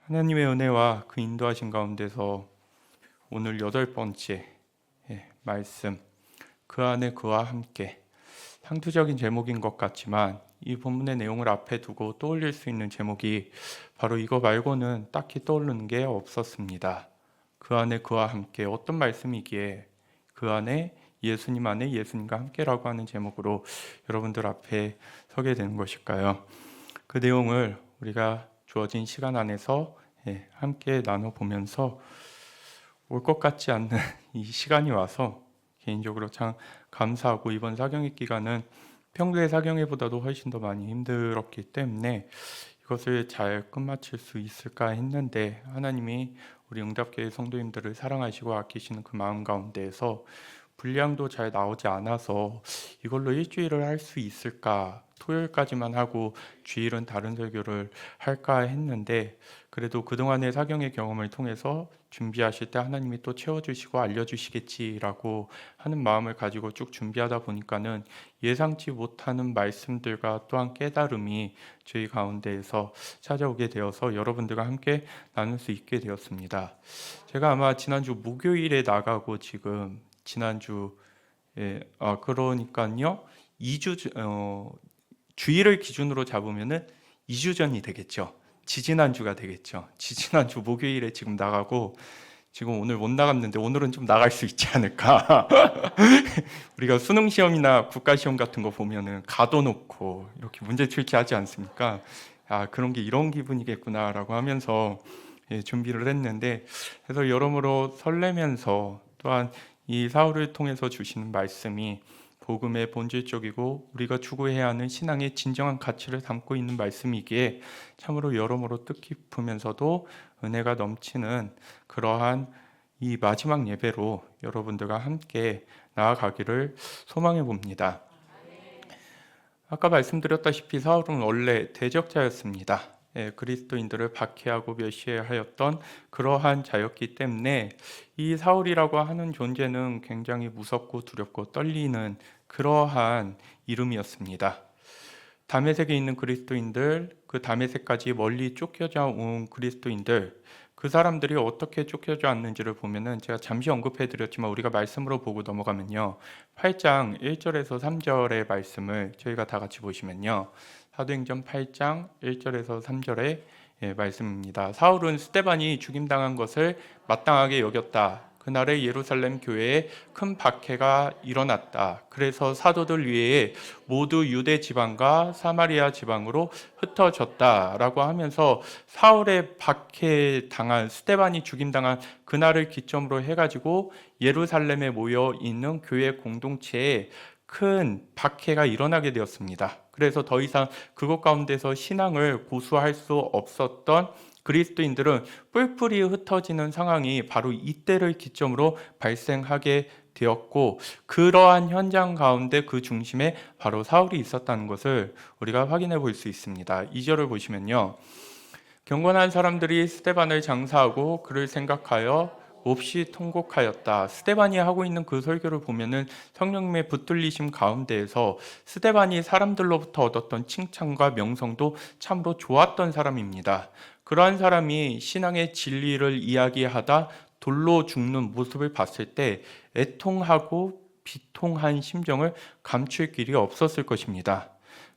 하나님의 은혜와 그 인도하신 가운데서 오늘 8번째 말씀, 그 안에 그와 함께, 상투적인 제목인 것 같지만 이 본문의 내용을 앞에 두고 떠올릴 수 있는 제목이 바로 이거 말고는 딱히 떠오르는 게 없었습니다. 그 안에 그와 함께, 어떤 말씀이기에 그 안에 예수님 안에 예수님과 함께라고 하는 제목으로 여러분들 앞에 서게 되는 것일까요? 그 내용을 우리가 주어진 시간 안에서 함께 나눠보면서 올 것 같지 않는 이 시간이 와서 개인적으로 참 감사하고, 이번 사경의 기간은 평소의 사경회보다도 훨씬 더 많이 힘들었기 때문에 이것을 잘 끝마칠 수 있을까 했는데, 하나님이 우리 응답교회 성도님들을 사랑하시고 아끼시는 그 마음 가운데에서 분량도 잘 나오지 않아서 이걸로 일주일을 할 수 있을까, 토요일까지만 하고 주일은 다른 설교를 할까 했는데, 그래도 그동안의 사경의 경험을 통해서 준비하실 때 하나님이 또 채워주시고 알려주시겠지라고 하는 마음을 가지고 쭉 준비하다 보니까는 예상치 못하는 말씀들과 또한 깨달음이 저희 가운데에서 찾아오게 되어서 여러분들과 함께 나눌 수 있게 되었습니다. 제가 아마 지난주 목요일에 나가고 지금 지난주 그러니까요 2주 주일을 기준으로 잡으면은 2주 전이 되겠죠. 지지난주가 되겠죠. 지지난주 목요일에 지금 나가고 지금 오늘 못 나갔는데 오늘은 좀 나갈 수 있지 않을까. 우리가 수능 시험이나 국가 시험 같은 거 보면은 가둬놓고 이렇게 문제 출제하지 않습니까? 아, 그런 게 이런 기분이겠구나라고 하면서 준비를 했는데, 그래서 여러모로 설레면서, 또한 이 사울을 통해서 주시는 말씀이 복음의 본질적이고 우리가 추구해야 하는 신앙의 진정한 가치를 담고 있는 말씀이기에 참으로 여러모로 뜻깊으면서도 은혜가 넘치는 그러한 이 마지막 예배로 여러분들과 함께 나아가기를 소망해 봅니다. 아까 말씀드렸다시피 사울은 원래 대적자였습니다. 그리스도인들을 박해하고 멸시하였던 그러한 자였기 때문에 이 사울이라고 하는 존재는 굉장히 무섭고 두렵고 떨리는 그러한 이름이었습니다. 다메섹에 있는 그리스도인들, 그 다메섹까지 멀리 쫓겨져 온 그리스도인들, 그 사람들이 어떻게 쫓겨져 왔는지를 보면은, 제가 잠시 언급해 드렸지만 우리가 말씀으로 보고 넘어가면요, 8장 1절에서 3절의 말씀을 저희가 다 같이 보시면요, 사도행전 8장 1절에서 3절의 말씀입니다. 사울은 스데반이 죽임당한 것을 마땅하게 여겼다. 그날에 예루살렘 교회에 큰 박해가 일어났다. 그래서 사도들 위에 모두 유대 지방과 사마리아 지방으로 흩어졌다라고 하면서 사울의 박해당한, 스데반이 죽임당한 그날을 기점으로 해가지고 예루살렘에 모여 있는 교회 공동체에 큰 박해가 일어나게 되었습니다. 그래서 더 이상 그것 가운데서 신앙을 고수할 수 없었던 그리스도인들은 뿔뿔이 흩어지는 상황이 바로 이때를 기점으로 발생하게 되었고, 그러한 현장 가운데 그 중심에 바로 사울이 있었다는 것을 우리가 확인해 볼 수 있습니다. 2절을 보시면요, 경건한 사람들이 스데반을 장사하고 그를 생각하여 몹시 통곡하였다. 스데반이 하고 있는 그 설교를 보면은 성령님의 붙들리심 가운데에서 스데반이 사람들로부터 얻었던 칭찬과 명성도 참으로 좋았던 사람입니다. 그러한 사람이 신앙의 진리를 이야기하다 돌로 죽는 모습을 봤을 때 애통하고 비통한 심정을 감출 길이 없었을 것입니다.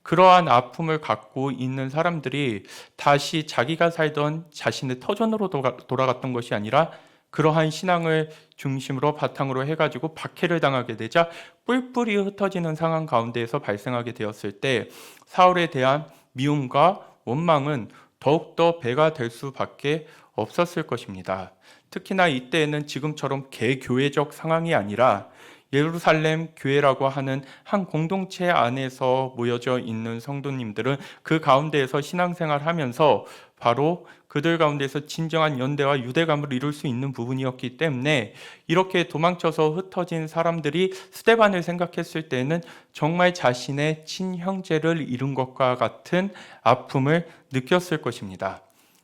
그러한 아픔을 갖고 있는 사람들이 다시 자기가 살던 자신의 터전으로 돌아갔던 것이 아니라, 그러한 신앙을 중심으로 바탕으로 해가지고 박해를 당하게 되자 뿔뿔이 흩어지는 상황 가운데에서 발생하게 되었을 때 사울에 대한 미움과 원망은 더욱더 배가 될 수밖에 없었을 것입니다. 특히나 이때에는 지금처럼 개교회적 상황이 아니라 예루살렘 교회라고 하는 한 공동체 안에서 모여져 있는 성도님들은 그 가운데에서 신앙생활하면서 바로 그들 가운데서 진정한 연대와 유대감을 이룰 수 있는 부분이었기 때문에, 이렇게 도망쳐서 흩어진 사람들이 스데반을 생각했을 때는 정말 자신의 친형제를 잃은 것과 같은 아픔을 느꼈을 것입니다.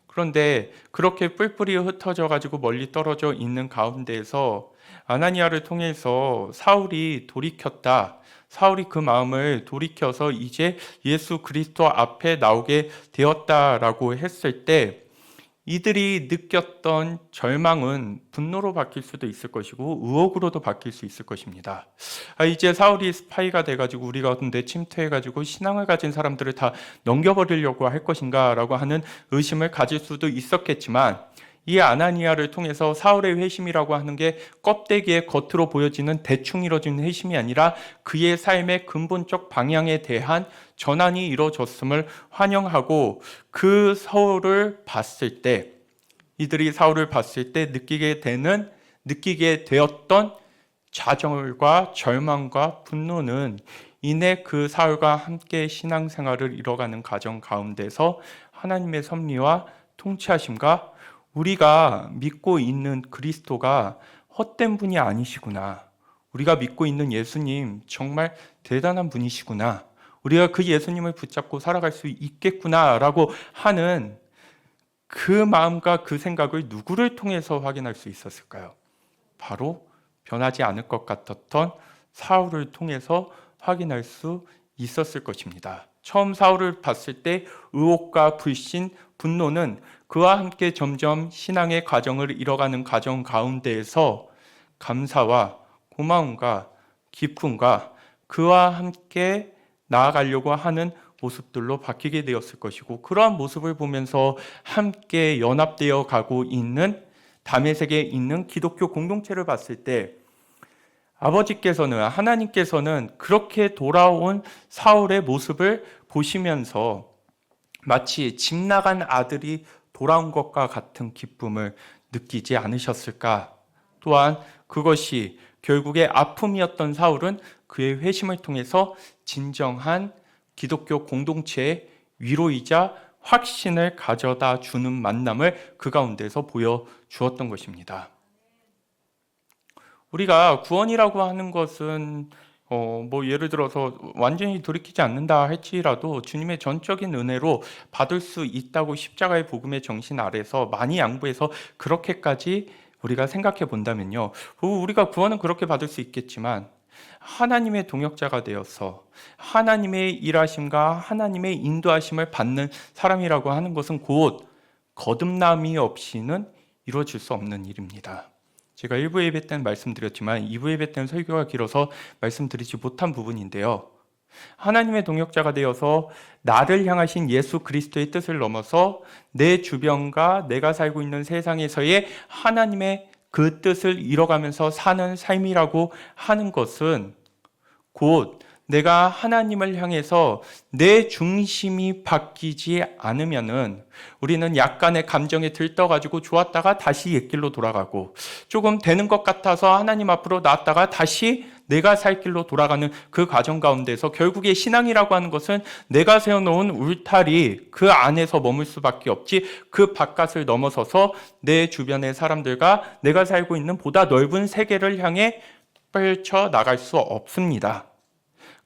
그런데 그렇게 뿔뿔이 흩어져 가지고 멀리 떨어져 있는 가운데에서 아나니아를 통해서 사울이 돌이켰다. 사울이 그 마음을 돌이켜서 이제 예수 그리스도 앞에 나오게 되었다라고 했을 때, 이들이 느꼈던 절망은 분노로 바뀔 수도 있을 것이고 의혹으로도 바뀔 수 있을 것입니다. 이제 사울이 스파이가 돼가지고 우리 가운데 침투해가지고 신앙을 가진 사람들을 다 넘겨버리려고 할 것인가 라고 하는 의심을 가질 수도 있었겠지만, 이 아나니아를 통해서 사울의 회심이라고 하는 게 껍데기에 겉으로 보여지는 대충 이루어진 회심이 아니라 그의 삶의 근본적 방향에 대한 전환이 이루어졌음을 환영하고, 그 사울을 봤을 때, 이들이 사울을 봤을 때 느끼게 되었던 좌절과 절망과 분노는 이내 그 사울과 함께 신앙생활을 이뤄가는 과정 가운데서 하나님의 섭리와 통치하심과 우리가 믿고 있는 그리스도가 헛된 분이 아니시구나, 우리가 믿고 있는 예수님 정말 대단한 분이시구나, 우리가 그 예수님을 붙잡고 살아갈 수 있겠구나라고 하는 그 마음과 그 생각을 누구를 통해서 확인할 수 있었을까요? 바로 변하지 않을 것 같았던 사울을 통해서 확인할 수 있었을 것입니다. 처음 사울을 봤을 때 의혹과 불신, 분노는 그와 함께 점점 신앙의 과정을 이뤄가는 과정 가운데에서 감사와 고마움과 기쁨과 그와 함께 나아가려고 하는 모습들로 바뀌게 되었을 것이고, 그러한 모습을 보면서 함께 연합되어 가고 있는 다메섹에 있는 기독교 공동체를 봤을 때 아버지께서는, 하나님께서는 그렇게 돌아온 사울의 모습을 보시면서 마치 집 나간 아들이 돌아온 것과 같은 기쁨을 느끼지 않으셨을까? 또한 그것이 결국에 아픔이었던 사울은 그의 회심을 통해서 진정한 기독교 공동체의 위로이자 확신을 가져다 주는 만남을 그 가운데서 보여주었던 것입니다. 우리가 구원이라고 하는 것은 예를 들어서 완전히 돌이키지 않는다 할지라도 주님의 전적인 은혜로 받을 수 있다고 십자가의 복음의 정신 아래서 많이 양보해서 그렇게까지 우리가 생각해 본다면요, 우리가 구원은 그렇게 받을 수 있겠지만 하나님의 동역자가 되어서 하나님의 일하심과 하나님의 인도하심을 받는 사람이라고 하는 것은 곧 거듭남이 없이는 이루어질 수 없는 일입니다. 제가 1부 예배 때는 말씀드렸지만 2부 예배 때는 설교가 길어서 말씀드리지 못한 부분인데요, 하나님의 동역자가 되어서 나를 향하신 예수 그리스도의 뜻을 넘어서 내 주변과 내가 살고 있는 세상에서의 하나님의 그 뜻을 이뤄가면서 사는 삶이라고 하는 것은 곧 내가 하나님을 향해서 내 중심이 바뀌지 않으면은 우리는 약간의 감정에 들떠가지고 좋았다가 다시 옛길로 돌아가고, 조금 되는 것 같아서 하나님 앞으로 나왔다가 다시 내가 살 길로 돌아가는 그 과정 가운데서 결국에 신앙이라고 하는 것은 내가 세워놓은 울타리 그 안에서 머물 수밖에 없지, 그 바깥을 넘어서서 내 주변의 사람들과 내가 살고 있는 보다 넓은 세계를 향해 펼쳐 나갈 수 없습니다.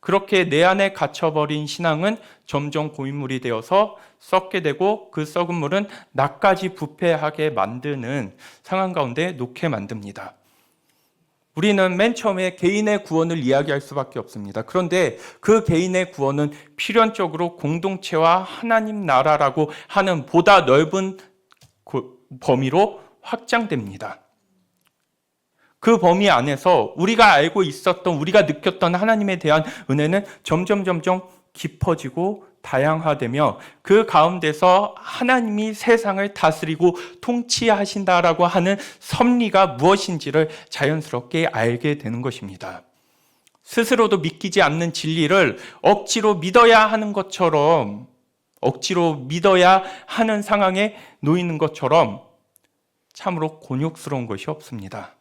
그렇게 내 안에 갇혀버린 신앙은 점점 고인물이 되어서 썩게 되고, 그 썩은 물은 나까지 부패하게 만드는 상황 가운데 놓게 만듭니다. 우리는 맨 처음에 개인의 구원을 이야기할 수밖에 없습니다. 그런데 그 개인의 구원은 필연적으로 공동체와 하나님 나라라고 하는 보다 넓은 범위로 확장됩니다. 그 범위 안에서 우리가 알고 있었던, 우리가 느꼈던 하나님에 대한 은혜는 점점 깊어지고 다양화되며, 그 가운데서 하나님이 세상을 다스리고 통치하신다라고 하는 섭리가 무엇인지를 자연스럽게 알게 되는 것입니다. 스스로도 믿기지 않는 진리를 억지로 믿어야 하는 것처럼, 억지로 믿어야 하는 상황에 놓이는 것처럼 참으로 곤욕스러운 것이 없습니다.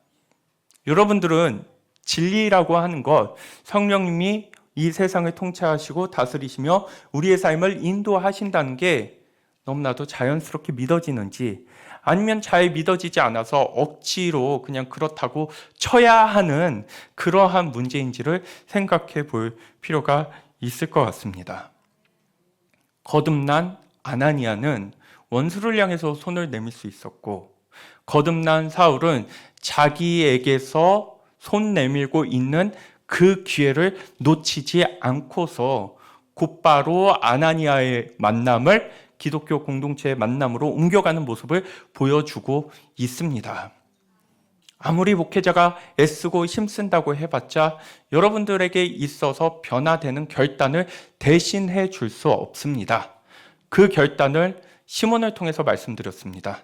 여러분들은 진리라고 하는 것, 성령님이 이 세상을 통치하시고 다스리시며 우리의 삶을 인도하신다는 게 너무나도 자연스럽게 믿어지는지, 아니면 잘 믿어지지 않아서 억지로 그냥 그렇다고 쳐야 하는 그러한 문제인지를 생각해 볼 필요가 있을 것 같습니다. 거듭난 아나니아는 원수를 향해서 손을 내밀 수 있었고, 거듭난 사울은 자기에게서 손 내밀고 있는 그 기회를 놓치지 않고서 곧바로 아나니아의 만남을 기독교 공동체의 만남으로 옮겨가는 모습을 보여주고 있습니다. 아무리 목회자가 애쓰고 힘쓴다고 해봤자 여러분들에게 있어서 변화되는 결단을 대신해 줄 수 없습니다. 그 결단을 시몬을 통해서 말씀드렸습니다.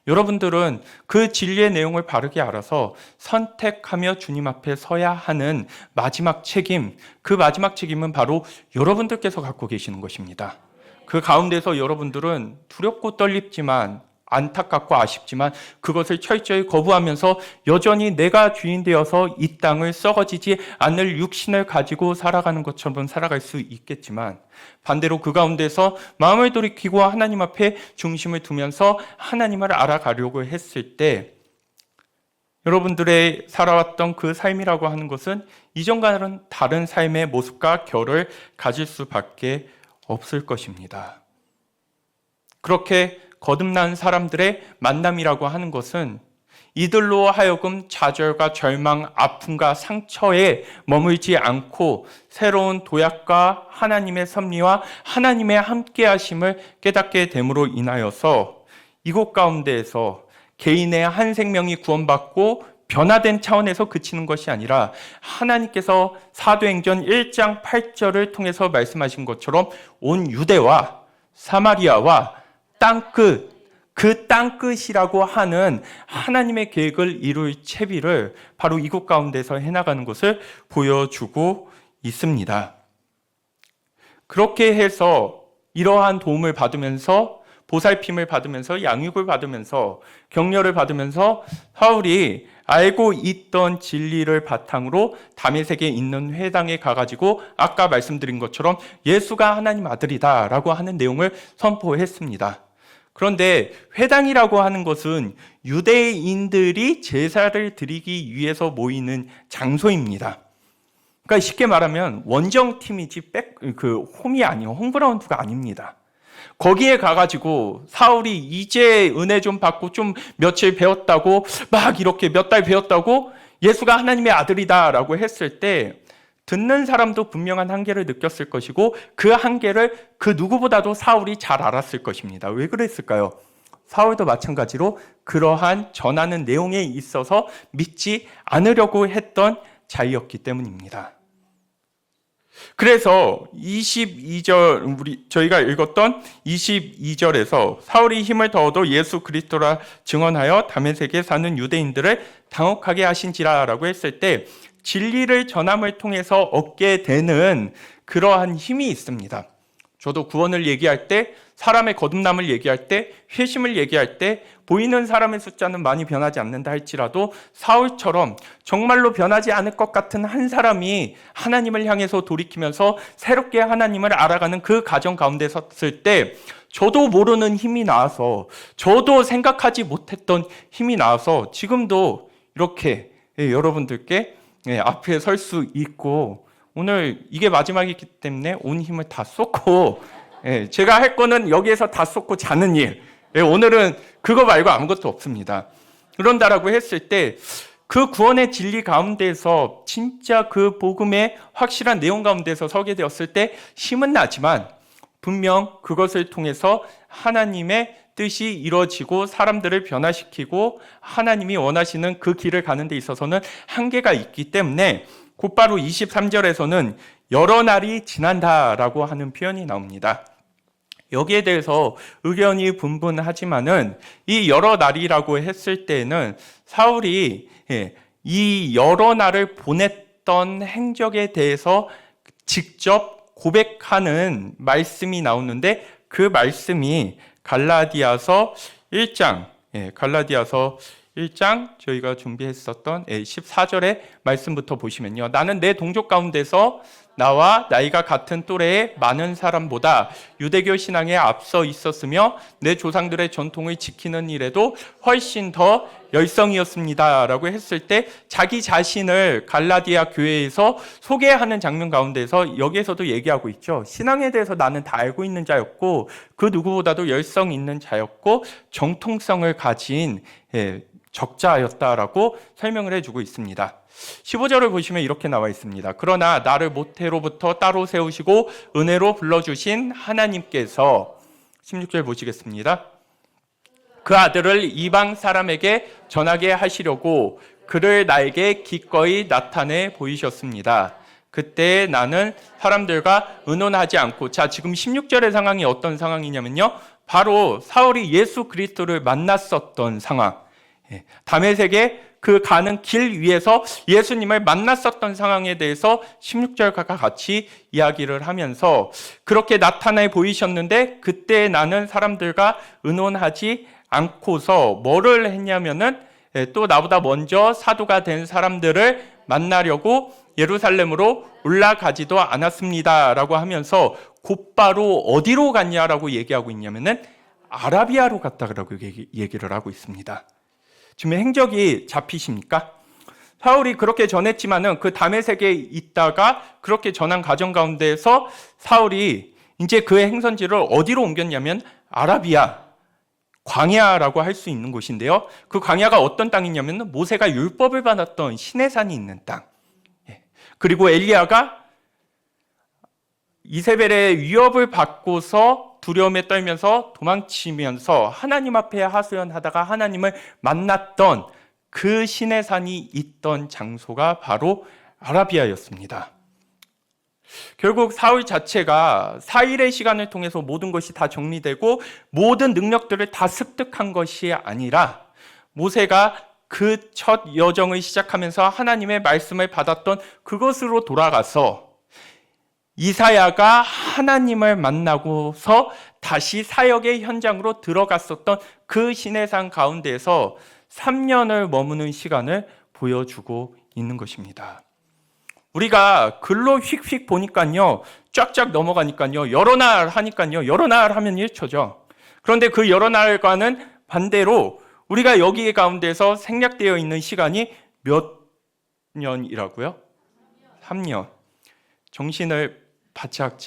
여러분들은 그 진리의 내용을 바르게 알아서 선택하며 주님 앞에 서야 하는 마지막 책임, 그 마지막 책임은 바로 여러분들께서 갖고 계시는 것입니다. 그 가운데서 여러분들은 두렵고 떨립지만 안타깝고 아쉽지만 그것을 철저히 거부하면서 여전히 내가 주인 되어서 이 땅을 썩어지지 않을 육신을 가지고 살아가는 것처럼 살아갈 수 있겠지만 반대로 그 가운데서 마음을 돌이키고 하나님 앞에 중심을 두면서 하나님을 알아가려고 했을 때 여러분들의 살아왔던 그 삶이라고 하는 것은 이전과는 다른 삶의 모습과 결을 가질 수밖에 없을 것입니다. 그렇게 거듭난 사람들의 만남이라고 하는 것은 이들로 하여금 좌절과 절망, 아픔과 상처에 머물지 않고 새로운 도약과 하나님의 섭리와 하나님의 함께하심을 깨닫게 됨으로 인하여서 이곳 가운데에서 개인의 한 생명이 구원받고 변화된 차원에서 그치는 것이 아니라 하나님께서 사도행전 1장 8절을 통해서 말씀하신 것처럼 온 유대와 사마리아와 땅끝, 그 땅끝이라고 하는 하나님의 계획을 이룰 채비를 바로 이곳 가운데서 해나가는 것을 보여주고 있습니다. 그렇게 해서 이러한 도움을 받으면서 보살핌을 받으면서 양육을 받으면서 격려를 받으면서 사울이 알고 있던 진리를 바탕으로 다메섹에 있는 회당에 가가지고 아까 말씀드린 것처럼 예수가 하나님 아들이다 라고 하는 내용을 선포했습니다. 그런데 회당이라고 하는 것은 유대인들이 제사를 드리기 위해서 모이는 장소입니다. 그러니까 쉽게 말하면 원정팀이지 홈이 아니에요. 홈그라운드가 아닙니다. 거기에 가가지고 사울이 이제 은혜 좀 받고 좀 며칠 배웠다고 막 이렇게 몇 달 배웠다고 예수가 하나님의 아들이다라고 했을 때 듣는 사람도 분명한 한계를 느꼈을 것이고 그 한계를 그 누구보다도 사울이 잘 알았을 것입니다. 왜 그랬을까요? 사울도 마찬가지로 그러한 전하는 내용에 있어서 믿지 않으려고 했던 자이었기 때문입니다. 그래서 22절 저희가 읽었던 22절에서 사울이 힘을 더 얻어 예수 그리스도라 증언하여 다메섹에 사는 유대인들을 당혹하게 하신지라라고 했을 때 진리를 전함을 통해서 얻게 되는 그러한 힘이 있습니다. 저도 구원을 얘기할 때, 사람의 거듭남을 얘기할 때, 회심을 얘기할 때 보이는 사람의 숫자는 많이 변하지 않는다 할지라도 사울처럼 정말로 변하지 않을 것 같은 한 사람이 하나님을 향해서 돌이키면서 새롭게 하나님을 알아가는 그 과정 가운데 섰을 때 저도 모르는 힘이 나와서, 저도 생각하지 못했던 힘이 나와서 지금도 이렇게 여러분들께 앞에 설 수 있고, 오늘 이게 마지막이기 때문에 온 힘을 다 쏟고, 제가 할 거는 여기에서 다 쏟고 자는 일, 오늘은 그거 말고 아무것도 없습니다. 그런다라고 했을 때 그 구원의 진리 가운데서 진짜 그 복음의 확실한 내용 가운데서 서게 되었을 때 힘은 나지만 분명 그것을 통해서 하나님의 뜻이 이루어지고 사람들을 변화시키고 하나님이 원하시는 그 길을 가는 데 있어서는 한계가 있기 때문에 곧바로 23절에서는 여러 날이 지난다라고 하는 표현이 나옵니다. 여기에 대해서 의견이 분분하지만은 이 여러 날이라고 했을 때는 사울이 이 여러 날을 보냈던 행적에 대해서 직접 고백하는 말씀이 나오는데 그 말씀이 갈라디아서 1장, 갈라디아서 1장 저희가 준비했었던 14절의 말씀부터 보시면요. 나는 내 동족 가운데서 나와 나이가 같은 또래의 많은 사람보다 유대교 신앙에 앞서 있었으며 내 조상들의 전통을 지키는 일에도 훨씬 더 열성이었습니다 라고 했을 때 자기 자신을 갈라디아 교회에서 소개하는 장면 가운데서 여기에서도 얘기하고 있죠. 신앙에 대해서 나는 다 알고 있는 자였고 그 누구보다도 열성 있는 자였고 정통성을 가진 적자였다라고 설명을 해주고 있습니다. 15절을 보시면 이렇게 나와 있습니다. 그러나 나를 모태로부터 따로 세우시고 은혜로 불러주신 하나님께서 16절 보시겠습니다. 그 아들을 이방 사람에게 전하게 하시려고 그를 나에게 기꺼이 나타내 보이셨습니다. 그때 나는 사람들과 의논하지 않고, 자, 지금 16절의 상황이 어떤 상황이냐면요, 바로 사울이 예수 그리스도를 만났었던 상황, 다메섹에 그 가는 길 위에서 예수님을 만났었던 상황에 대해서 16절과 같이 이야기를 하면서, 그렇게 나타내 보이셨는데 그때 나는 사람들과 의논하지 않고서 뭐를 했냐면은, 또 나보다 먼저 사도가 된 사람들을 만나려고 예루살렘으로 올라가지도 않았습니다 라고 하면서 곧바로 어디로 갔냐라고 얘기하고 있냐면은 아라비아로 갔다라고 얘기를 하고 있습니다. 지금 행적이 잡히십니까? 사울이 그렇게 전했지만은 그 다메섹에 있다가 그렇게 전한 과정 가운데에서 사울이 이제 그 행선지를 어디로 옮겼냐면 아라비아, 광야라고 할 수 있는 곳인데요. 그 광야가 어떤 땅이냐면 모세가 율법을 받았던 시내산이 있는 땅. 그리고 엘리야가 이세벨의 위협을 받고서 두려움에 떨면서 도망치면서 하나님 앞에 하소연하다가 하나님을 만났던 그 시내산이 있던 장소가 바로 아라비아였습니다. 결국 사울 자체가 4일의 시간을 통해서 모든 것이 다 정리되고 모든 능력들을 다 습득한 것이 아니라 모세가 그 첫 여정을 시작하면서 하나님의 말씀을 받았던 그것으로 돌아가서 이사야가 하나님을 만나고서 다시 사역의 현장으로 들어갔었던 그 시내산 가운데에서 3년을 머무는 시간을 보여주고 있는 것입니다. 우리가 글로 휙휙 보니까요, 쫙쫙 넘어가니까요, 여러 날 하니까요, 여러 날 하면 1초죠. 그런데 그 여러 날과는 반대로 우리가 여기 가운데서 생략되어 있는 시간이 몇 년이라고요? 3년. 정신을 바짝,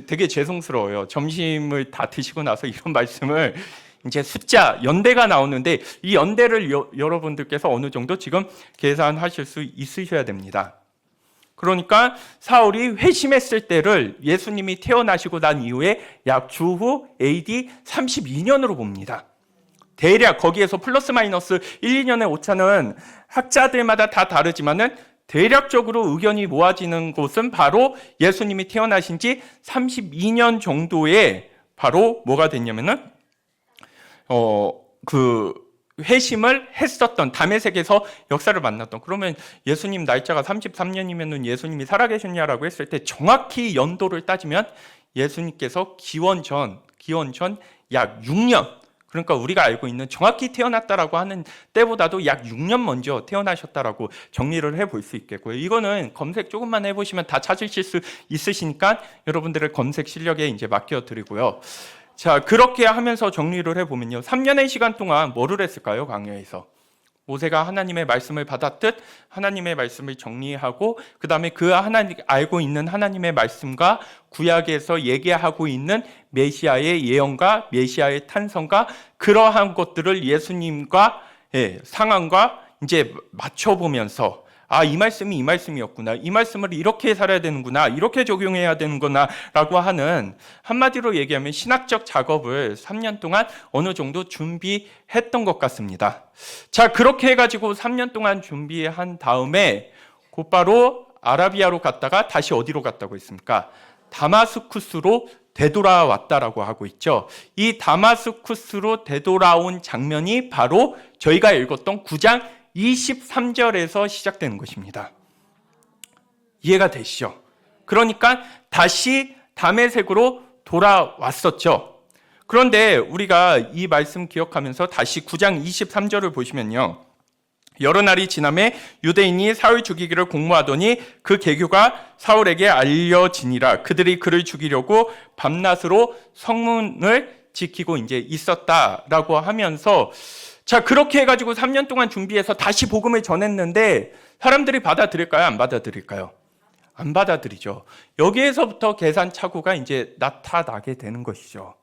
되게 죄송스러워요. 점심을 다 드시고 나서 이런 말씀을, 이제 숫자, 연대가 나오는데 이 연대를 여러분들께서 어느 정도 지금 계산하실 수 있으셔야 됩니다. 그러니까 사울이 회심했을 때를 예수님이 태어나시고 난 이후에 약 주후 AD 32년으로 봅니다. 대략 거기에서 플러스 마이너스 1, 2년의 오차는 학자들마다 다 다르지만은 대략적으로 의견이 모아지는 곳은 바로 예수님이 태어나신 지 32년 정도에 바로 뭐가 됐냐면은 회심을 했었던 다메섹에서 역사를 만났던, 그러면 예수님 날짜가 33년이면은 예수님이 살아계셨냐라고 했을 때 정확히 연도를 따지면 예수님께서 기원 전 약 6년, 그러니까 우리가 알고 있는 정확히 태어났다라고 하는 때보다도 약 6년 먼저 태어나셨다라고 정리를 해볼 수 있겠고요. 이거는 검색 조금만 해보시면 다 찾으실 수 있으시니까 여러분들의 검색 실력에 이제 맡겨드리고요. 자, 그렇게 하면서 정리를 해보면요, 3년의 시간 동안 뭐를 했을까요? 광야에서 모세가 하나님의 말씀을 받았듯 하나님의 말씀을 정리하고, 그 다음에 그 하나님 알고 있는 하나님의 말씀과 구약에서 얘기하고 있는 메시아의 예언과 메시아의 탄생과 그러한 것들을 예수님과 상황과 이제 맞춰보면서, 아, 이 말씀이 이 말씀이었구나, 이 말씀을 이렇게 살아야 되는구나, 이렇게 적용해야 되는구나 라고 하는, 한마디로 얘기하면 신학적 작업을 3년 동안 어느 정도 준비했던 것 같습니다. 자, 그렇게 해가지고 3년 동안 준비한 다음에 곧바로 아라비아로 갔다가 다시 어디로 갔다고 했습니까? 다마스쿠스로 되돌아왔다라고 하고 있죠. 이 다마스쿠스로 되돌아온 장면이 바로 저희가 읽었던 9장 23절에서 시작되는 것입니다. 이해가 되시죠? 그러니까 다시 다메섹으로 돌아왔었죠. 그런데 우리가 이 말씀 기억하면서 다시 9장 23절을 보시면요, 여러 날이 지남에 유대인이 사울 죽이기를 공모하더니 그 계교가 사울에게 알려지니라. 그들이 그를 죽이려고 밤낮으로 성문을 지키고 이제 있었다라고 하면서, 자, 그렇게 해가지고 3년 동안 준비해서 다시 복음을 전했는데 사람들이 받아들일까요? 안 받아들일까요? 안 받아들이죠. 여기에서부터 계산착오가 이제 나타나게 되는 것이죠.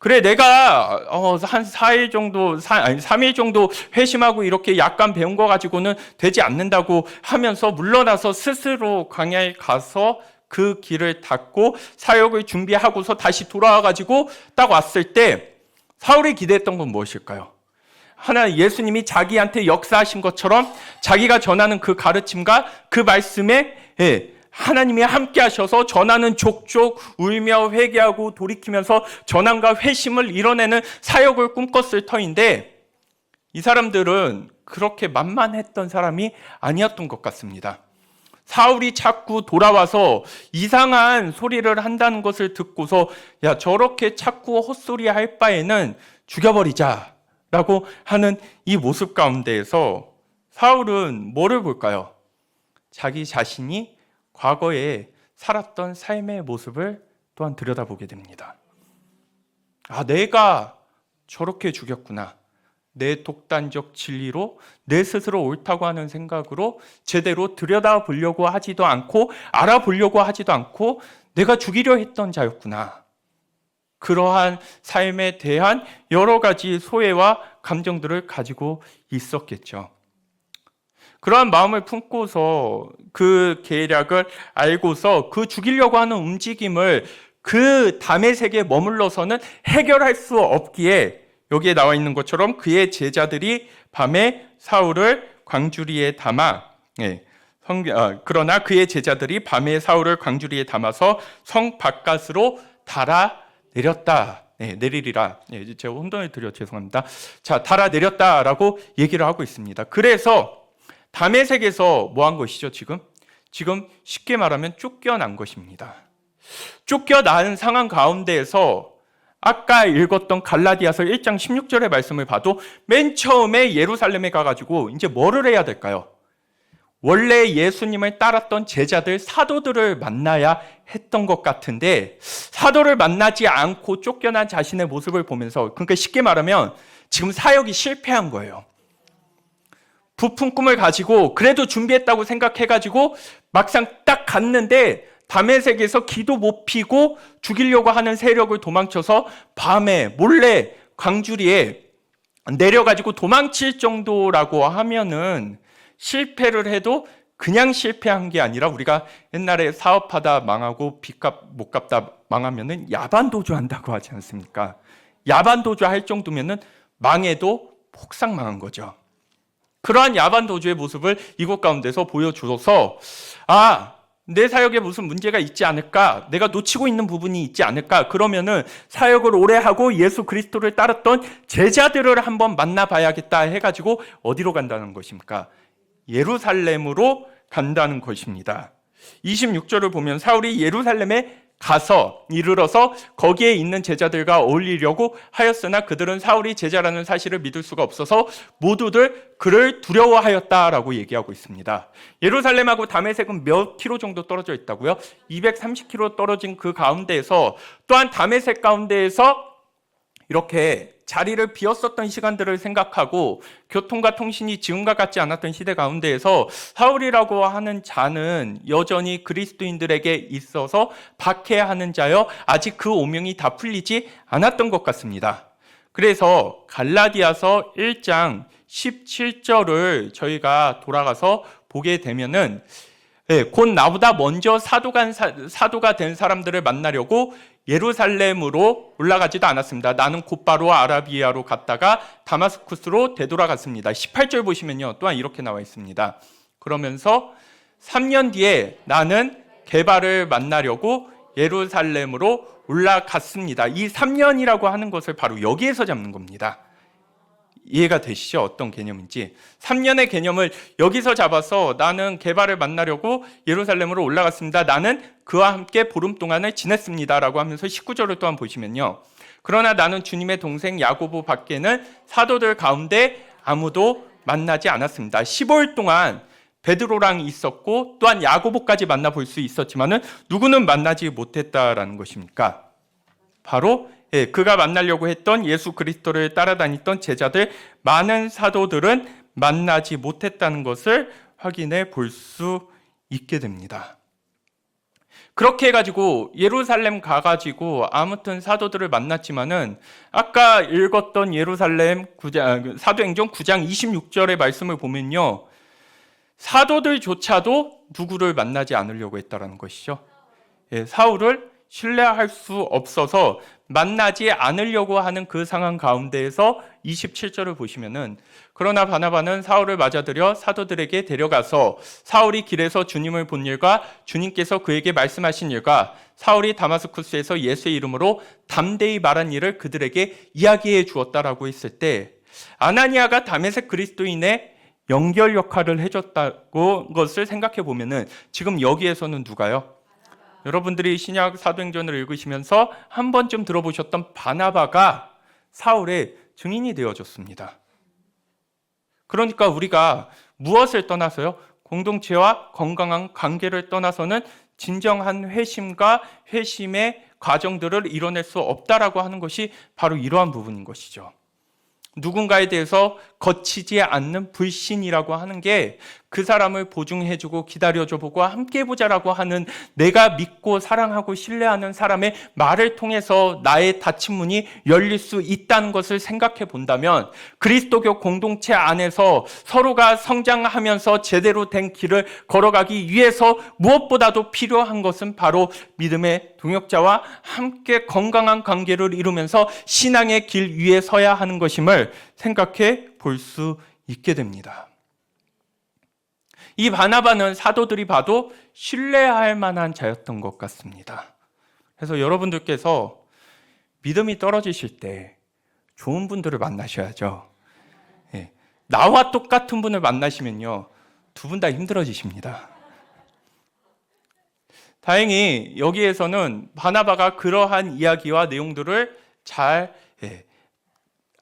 그래, 내가 한 4일 정도, 3일 정도 회심하고 이렇게 약간 배운 거 가지고는 되지 않는다고 하면서 물러나서 스스로 광야에 가서 그 길을 닫고 사역을 준비하고서 다시 돌아와가지고 딱 왔을 때 사울이 기대했던 건 무엇일까요? 예수님이 자기한테 역사하신 것처럼 자기가 전하는 그 가르침과 그 말씀에 하나님이 함께 하셔서 전하는 족족 울며 회개하고 돌이키면서 전함과 회심을 이뤄내는 사역을 꿈꿨을 터인데 이 사람들은 그렇게 만만했던 사람이 아니었던 것 같습니다. 사울이 자꾸 돌아와서 이상한 소리를 한다는 것을 듣고서 야, 저렇게 자꾸 헛소리 할 바에는 죽여버리자라고 하는 이 모습 가운데에서 사울은 뭐를 볼까요? 자기 자신이 과거에 살았던 삶의 모습을 또한 들여다보게 됩니다. 아, 내가 저렇게 죽였구나. 내 독단적 진리로 내 스스로 옳다고 하는 생각으로 제대로 들여다보려고 하지도 않고 알아보려고 하지도 않고 내가 죽이려 했던 자였구나. 그러한 삶에 대한 여러 가지 소외와 감정들을 가지고 있었겠죠. 그러한 마음을 품고서 그 계략을 알고서 그 죽이려고 하는 움직임을 그 다메섹에 머물러서는 해결할 수 없기에 여기에 나와 있는 것처럼 그의 제자들이 밤에 사울을 광주리에 담아 그러나 그의 제자들이 밤에 사울을 광주리에 담아서 성 바깥으로 달아 내렸다. 내리리라. 제가 혼돈을 드려 죄송합니다. 자, 달아 내렸다라고 얘기를 하고 있습니다. 그래서 다메섹에서 뭐 한 것이죠, 지금? 지금 쉽게 말하면 쫓겨난 것입니다. 쫓겨난 상황 가운데에서 아까 읽었던 갈라디아서 1장 16절의 말씀을 봐도 맨 처음에 예루살렘에 가가지고 이제 뭐를 해야 될까요? 원래 예수님을 따랐던 제자들, 사도들을 만나야 했던 것 같은데 사도를 만나지 않고 쫓겨난 자신의 모습을 보면서 그러니까 쉽게 말하면 지금 사역이 실패한 거예요. 부푼 꿈을 가지고 그래도 준비했다고 생각해가지고 막상 딱 갔는데 다메섹에서 기도 못 피고 죽이려고 하는 세력을 도망쳐서 밤에 몰래 광주리에 내려가지고 도망칠 정도라고 하면은 실패를 해도 그냥 실패한 게 아니라 우리가 옛날에 사업하다 망하고 빚값 못 갚다 망하면은 야반도주 한다고 하지 않습니까? 야반도주 할 정도면은 망해도 폭삭 망한 거죠. 그러한 야반도주의 모습을 이곳 가운데서 보여주어서 내 사역에 무슨 문제가 있지 않을까? 내가 놓치고 있는 부분이 있지 않을까? 그러면은 사역을 오래 하고 예수 그리스도를 따랐던 제자들을 한번 만나봐야겠다 해가지고 어디로 간다는 것입니까? 예루살렘으로 간다는 것입니다. 26절을 보면 사울이 예루살렘에 가서 이르러서 거기에 있는 제자들과 어울리려고 하였으나 그들은 사울이 제자라는 사실을 믿을 수가 없어서 모두들 그를 두려워하였다라고 얘기하고 있습니다. 예루살렘하고 다메섹은 몇 킬로 정도 떨어져 있다고요? 230킬로 떨어진 그 가운데에서 또한 다메섹 가운데에서 이렇게 자리를 비웠었던 시간들을 생각하고 교통과 통신이 지금과 같지 않았던 시대 가운데에서 사울이라고 하는 자는 여전히 그리스도인들에게 있어서 박해하는 자여 아직 그 오명이 다 풀리지 않았던 것 같습니다. 그래서 갈라디아서 1장 17절을 저희가 돌아가서 보게 되면은 곧 나보다 먼저 사도가 된 사람들을 만나려고 예루살렘으로 올라가지도 않았습니다. 나는 곧바로 아라비아로 갔다가 다마스쿠스로 되돌아갔습니다. 18절 보시면요. 또한 이렇게 나와 있습니다. 그러면서 3년 뒤에 나는 게바를 만나려고 예루살렘으로 올라갔습니다. 이 3년이라고 하는 것을 바로 여기에서 잡는 겁니다. 이해가 되시죠? 어떤 개념인지. 3년의 개념을 여기서 잡아서 나는 게바를 만나려고 예루살렘으로 올라갔습니다. 나는 그와 함께 보름 동안을 지냈습니다. 라고 하면서 19절을 또한 보시면요. 그러나 나는 주님의 동생 야고보 밖에는 사도들 가운데 아무도 만나지 않았습니다. 15일 동안 베드로랑 있었고 또한 야고보까지 만나볼 수 있었지만은 누구는 만나지 못했다라는 것입니까? 바로 그가 만나려고 했던 예수 그리스도를 따라다녔던 제자들 많은 사도들은 만나지 못했다는 것을 확인해 볼 수 있게 됩니다. 그렇게 해가지고 예루살렘 가가지고 아무튼 사도들을 만났지만은 아까 읽었던 예루살렘 사도행전 9장 26절의 말씀을 보면요. 사도들조차도 누구를 만나지 않으려고 했다라는 것이죠. 사울을 신뢰할 수 없어서 만나지 않으려고 하는 그 상황 가운데에서 27절을 보시면은 그러나 바나바는 사울을 맞아들여 사도들에게 데려가서 사울이 길에서 주님을 본 일과 주님께서 그에게 말씀하신 일과 사울이 다마스쿠스에서 예수의 이름으로 담대히 말한 일을 그들에게 이야기해 주었다라고 했을 때 아나니아가 다메섹 그리스도인의 연결 역할을 해줬다고 것을 생각해 보면은 지금 여기에서는 누가요? 여러분들이 신약 사도행전을 읽으시면서 한 번쯤 들어보셨던 바나바가 사울의 증인이 되어줬습니다. 그러니까 우리가 무엇을 떠나서요? 공동체와 건강한 관계를 떠나서는 진정한 회심과 회심의 과정들을 이뤄낼 수 없다라고 하는 것이 바로 이러한 부분인 것이죠. 누군가에 대해서 거치지 않는 불신이라고 하는 게 그 사람을 보증해주고 기다려줘보고 함께해보자라고 하는 내가 믿고 사랑하고 신뢰하는 사람의 말을 통해서 나의 닫힌 문이 열릴 수 있다는 것을 생각해 본다면 그리스도교 공동체 안에서 서로가 성장하면서 제대로 된 길을 걸어가기 위해서 무엇보다도 필요한 것은 바로 믿음의 동역자와 함께 건강한 관계를 이루면서 신앙의 길 위에 서야 하는 것임을 생각해 볼 수 있게 됩니다. 이 바나바는 사도들이 봐도 신뢰할 만한 자였던 것 같습니다. 그래서 여러분들께서 믿음이 떨어지실 때 좋은 분들을 만나셔야죠. 나와 똑같은 분을 만나시면요, 두 분 다 힘들어지십니다. 다행히 여기에서는 바나바가 그러한 이야기와 내용들을 잘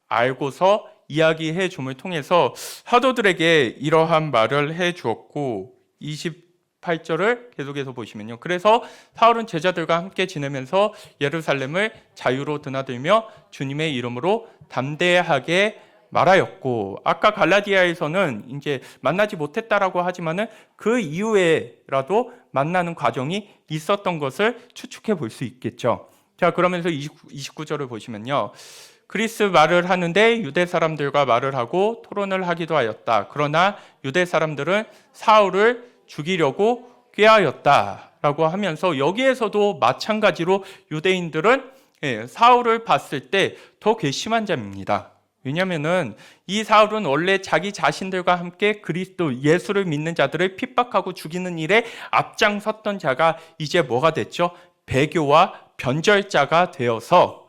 알고서 이야기해 줌을 통해서 사도들에게 이러한 말을 해 주었고 28절을 계속해서 보시면요. 그래서 사울은 제자들과 함께 지내면서 예루살렘을 자유로 드나들며 주님의 이름으로 담대하게 말하였고 아까 갈라디아에서는 이제 만나지 못했다라고 하지만은 그 이후에라도 만나는 과정이 있었던 것을 추측해 볼 수 있겠죠. 자, 그러면서 29절을 보시면요. 그리스 말을 하는데 유대 사람들과 말을 하고 토론을 하기도 하였다. 그러나 유대 사람들은 사울을 죽이려고 꾀하였다라고 하면서 여기에서도 마찬가지로 유대인들은 사울을 봤을 때 더 괘씸한 자입니다. 왜냐하면은 이 사울은 원래 자기 자신들과 함께 그리스도 예수를 믿는 자들을 핍박하고 죽이는 일에 앞장섰던 자가 이제 뭐가 됐죠? 배교와 변절자가 되어서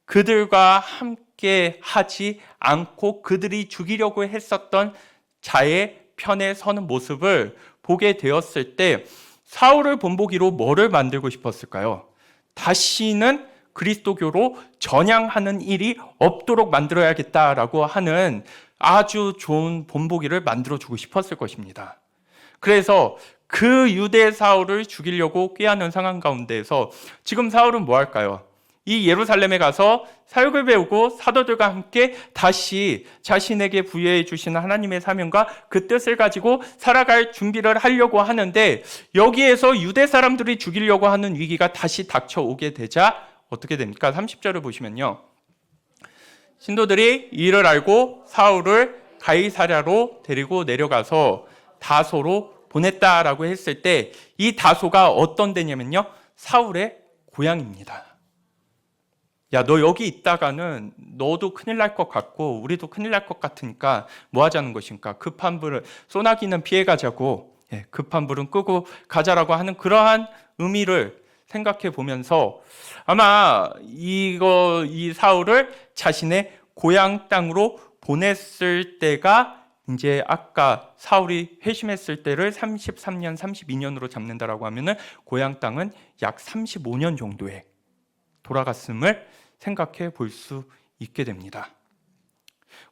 그들과 함께 하지 않고 그들이 죽이려고 했었던 자의 편에 서는 모습을 보게 되었을 때 사울을 본보기로 뭐를 만들고 싶었을까요? 다시는 그리스도교로 전향하는 일이 없도록 만들어야겠다라고 하는 아주 좋은 본보기를 만들어주고 싶었을 것입니다. 그래서 그 유대 사울을 죽이려고 꾀하는 상황 가운데에서 지금 사울은 뭐 할까요? 이 예루살렘에 가서 사역을 배우고 사도들과 함께 다시 자신에게 부여해 주시는 하나님의 사명과 그 뜻을 가지고 살아갈 준비를 하려고 하는데 여기에서 유대 사람들이 죽이려고 하는 위기가 다시 닥쳐오게 되자 어떻게 됩니까? 30절을 보시면요. 신도들이 이를 알고 사울을 가이사랴로 데리고 내려가서 다소로 보냈다라고 했을 때 이 다소가 어떤 데냐면요. 사울의 고향입니다. 야, 너 여기 있다가는 너도 큰일 날 것 같고 우리도 큰일 날 것 같으니까 뭐 하자는 것인가? 급한 불을 소나기는 피해 가자고 급한 불은 끄고 가자라고 하는 그러한 의미를 생각해 보면서 아마 이 사울을 자신의 고향 땅으로 보냈을 때가 이제 아까 사울이 회심했을 때를 33년, 32년으로 잡는다라고 하면은 고향 땅은 약 35년 정도에 돌아갔음을 생각해 볼 수 있게 됩니다.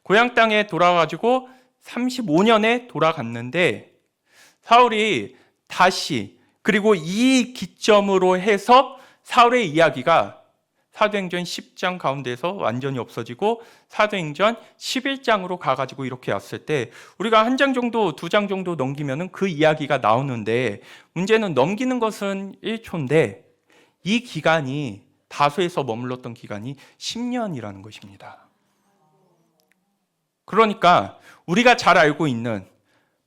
고향 땅에 돌아가지고 35년에 돌아갔는데 사울이 다시 그리고 이 기점으로 해서 사울의 이야기가 사도행전 10장 가운데서 완전히 없어지고 사도행전 11장으로 가가지고 이렇게 왔을 때 우리가 한 장 정도, 두 장 정도 넘기면은 그 이야기가 나오는데 문제는 넘기는 것은 1초인데 이 기간이 다소에서 머물렀던 기간이 10년이라는 것입니다. 그러니까 우리가 잘 알고 있는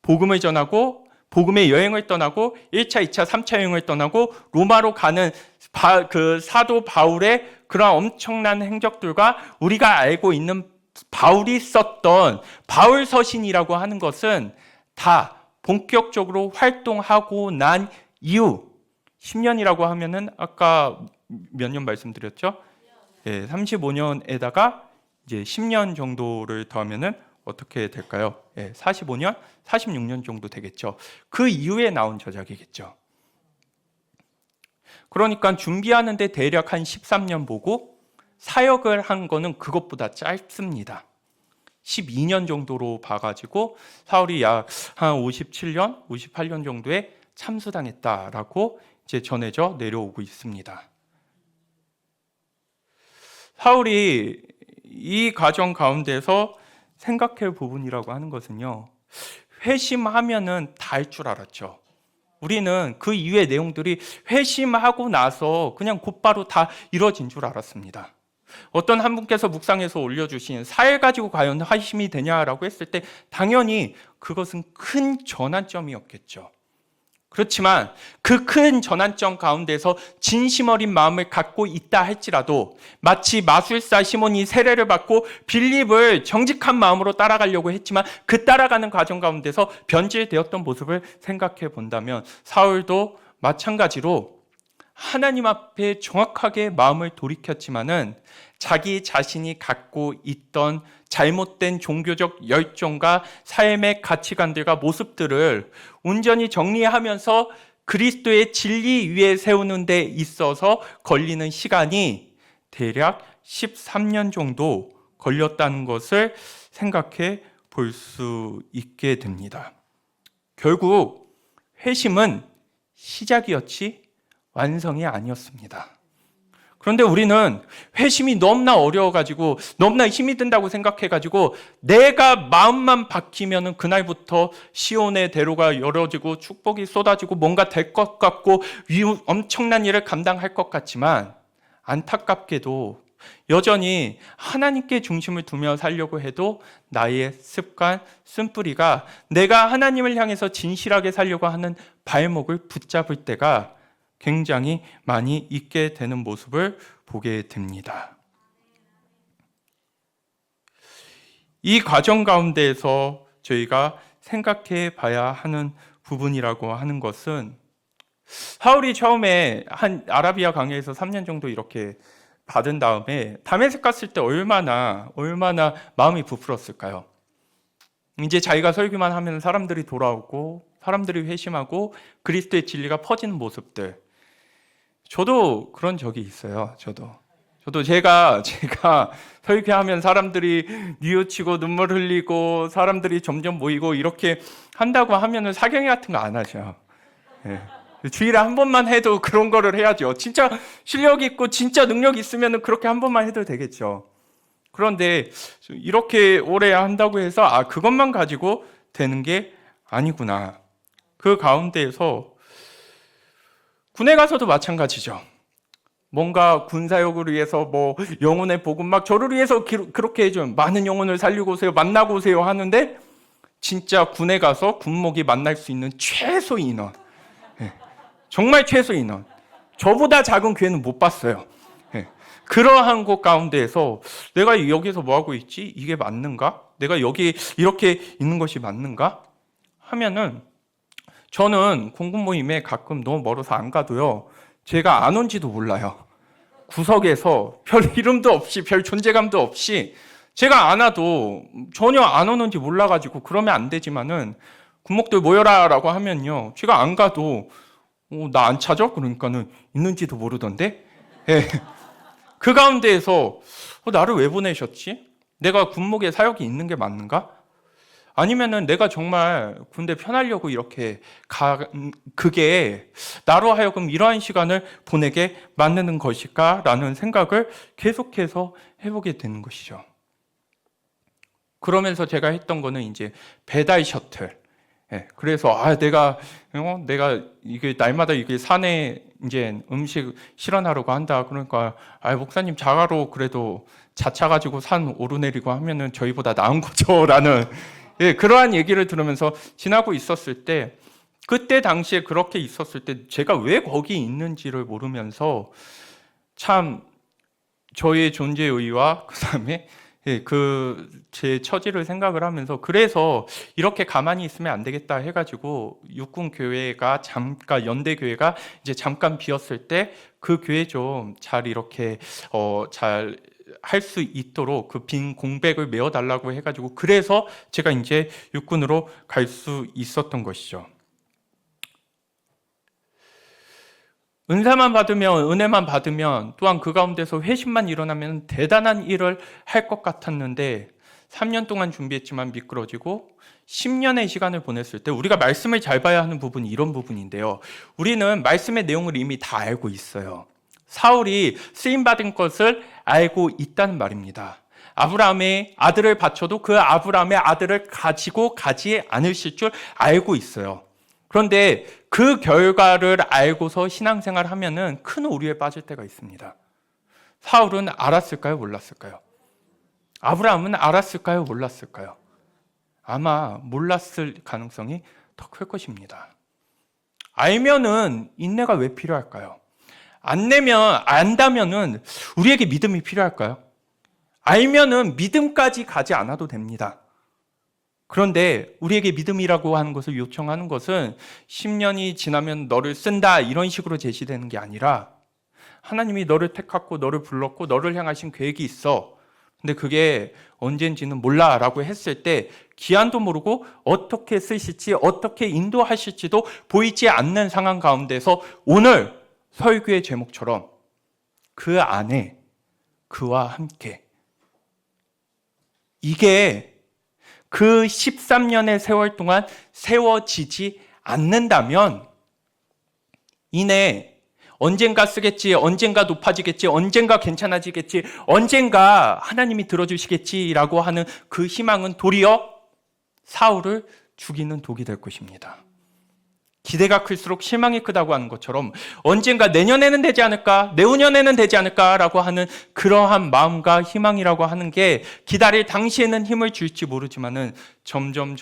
복음을 전하고 복음의 여행을 떠나고 1차, 2차, 3차 여행을 떠나고 로마로 가는 그 사도 바울의 그런 엄청난 행적들과 우리가 알고 있는 바울이 썼던 바울 서신이라고 하는 것은 다 본격적으로 활동하고 난 이후 10년이라고 하면은 아까 몇 년 말씀드렸죠? 예, 35년에다가 이제 10년 정도를 더하면은 어떻게 될까요? 예, 45년, 46년 정도 되겠죠. 그 이후에 나온 저작이겠죠. 그러니까 준비하는데 대략 한 13년 보고 사역을 한 거는 그것보다 짧습니다. 12년 정도로 봐가지고 사울이 약 한 57년, 58년 정도에 참수당했다라고 이제 전해져 내려오고 있습니다. 사울이 이 과정 가운데서 생각할 부분이라고 하는 것은요, 회심하면은 다 할 줄 알았죠. 우리는 그 이후의 내용들이 회심하고 나서 그냥 곧바로 다 이루어진 줄 알았습니다. 어떤 한 분께서 묵상해서 올려주신 살 가지고 과연 회심이 되냐라고 했을 때 당연히 그것은 큰 전환점이었겠죠. 그렇지만 그 큰 전환점 가운데서 진심 어린 마음을 갖고 있다 할지라도 마치 마술사 시몬이 세례를 받고 빌립을 정직한 마음으로 따라가려고 했지만 그 따라가는 과정 가운데서 변질되었던 모습을 생각해 본다면 사울도 마찬가지로 하나님 앞에 정확하게 마음을 돌이켰지만은 자기 자신이 갖고 있던 잘못된 종교적 열정과 삶의 가치관들과 모습들을 온전히 정리하면서 그리스도의 진리 위에 세우는 데 있어서 걸리는 시간이 대략 13년 정도 걸렸다는 것을 생각해 볼 수 있게 됩니다. 결국 회심은 시작이었지 완성이 아니었습니다. 그런데 우리는 회심이 너무나 어려워가지고 너무나 힘이 든다고 생각해가지고 내가 마음만 바뀌면은 그날부터 시온의 대로가 열어지고 축복이 쏟아지고 뭔가 될 것 같고 엄청난 일을 감당할 것 같지만 안타깝게도 여전히 하나님께 중심을 두며 살려고 해도 나의 습관, 쓴뿌리가 내가 하나님을 향해서 진실하게 살려고 하는 발목을 붙잡을 때가 굉장히 많이 있게 되는 모습을 보게 됩니다. 이 과정 가운데에서 저희가 생각해 봐야 하는 부분이라고 하는 것은 사울이 처음에 한 아라비아 강야에서 3년 정도 이렇게 받은 다음에 다메섹 갔을 때 얼마나 마음이 부풀었을까요? 이제 자기가 설교만 하면 사람들이 돌아오고 사람들이 회심하고 그리스도의 진리가 퍼지는 모습들. 저도 그런 적이 있어요. 저도 제가 설교하면 사람들이 뉘우치고 눈물 흘리고 사람들이 점점 모이고 이렇게 한다고 하면은 사경회 같은 거 안 하죠. 네. 주일에 한 번만 해도 그런 거를 해야죠. 진짜 실력 있고 진짜 능력 있으면은 그렇게 한 번만 해도 되겠죠. 그런데 이렇게 오래 한다고 해서 그것만 가지고 되는 게 아니구나. 그 가운데에서 군에 가서도 마찬가지죠. 뭔가 군사역을 위해서 영혼의 복음 저를 위해서 그렇게 해줘요. 많은 영혼을 살리고 오세요. 만나고 오세요 하는데 진짜 군에 가서 군목이 만날 수 있는 최소 인원. 정말 최소 인원. 저보다 작은 교회는 못 봤어요. 그러한 곳 가운데에서 내가 여기서 뭐 하고 있지? 이게 맞는가? 내가 여기 이렇게 있는 것이 맞는가? 하면은 저는 공군 모임에 가끔 너무 멀어서 안 가도요. 제가 안 온지도 몰라요. 구석에서 별 이름도 없이 별 존재감도 없이 제가 안 와도 전혀 안 오는지 몰라가지고 그러면 안 되지만은 군목들 모여라라고 하면요. 제가 안 가도 나 안 찾아? 그러니까는 있는지도 모르던데. 예. 그 가운데에서 나를 왜 보내셨지? 내가 군목에 사역이 있는 게 맞는가? 아니면은 내가 정말 군대 편하려고 이렇게 그게 나로 하여금 이러한 시간을 보내게 만드는 것일까라는 생각을 계속해서 해보게 되는 것이죠. 그러면서 제가 했던 거는 이제 배달 셔틀. 그래서 내가 이게 날마다 이게 산에 이제 음식 실현하려고 한다. 그러니까 목사님 자가로 그래도 자차 가지고 산 오르내리고 하면은 저희보다 나은 거죠라는 그러한 얘기를 들으면서 지나고 있었을 때 그때 당시에 그렇게 있었을 때 제가 왜 거기 있는지를 모르면서 참 저의 존재 의의와 그다음에 제 처지를 생각을 하면서, 그래서 이렇게 가만히 있으면 안 되겠다 해가지고 육군 교회가 잠깐, 연대 교회가 이제 잠깐 비었을 때 그 교회 좀 잘 이렇게 잘 할 수 있도록 그 빈 공백을 메워달라고 해가지고, 그래서 제가 이제 육군으로 갈 수 있었던 것이죠. 은사만 받으면, 은혜만 받으면, 또한 그 가운데서 회심만 일어나면 대단한 일을 할 것 같았는데 3년 동안 준비했지만 미끄러지고 10년의 시간을 보냈을 때 우리가 말씀을 잘 봐야 하는 부분이 이런 부분인데요. 우리는 말씀의 내용을 이미 다 알고 있어요. 사울이 쓰임받은 것을 알고 있다는 말입니다. 아브라함의 아들을 바쳐도 그 아브라함의 아들을 가지고 가지 않으실 줄 알고 있어요. 그런데 그 결과를 알고서 신앙생활 하면은 큰 오류에 빠질 때가 있습니다. 사울은 알았을까요? 몰랐을까요? 아브라함은 알았을까요? 몰랐을까요? 아마 몰랐을 가능성이 더 클 것입니다. 알면은 인내가 왜 필요할까요? 안다면은 우리에게 믿음이 필요할까요? 알면은 믿음까지 가지 않아도 됩니다. 그런데 우리에게 믿음이라고 하는 것을 요청하는 것은 10년이 지나면 너를 쓴다 이런 식으로 제시되는 게 아니라, 하나님이 너를 택하고 너를 불렀고 너를 향하신 계획이 있어. 근데 그게 언젠지는 몰라 라고 했을 때 기한도 모르고 어떻게 쓰실지 어떻게 인도하실지도 보이지 않는 상황 가운데서 오늘 설교의 제목처럼 그 안에 그와 함께, 이게 그 13년의 세월 동안 세워지지 않는다면 이내 언젠가 쓰겠지, 언젠가 높아지겠지, 언젠가 괜찮아지겠지, 언젠가 하나님이 들어주시겠지라고 하는 그 희망은 도리어 사울을 죽이는 독이 될 것입니다. 기대가 클수록 실망이 크다고 하는 것처럼 언젠가 내년에는 되지 않을까, 내후년에는 되지 않을까라고 하는 그러한 마음과 희망이라고 하는 게 기다릴 당시에는 힘을 줄지 모르지만은 점점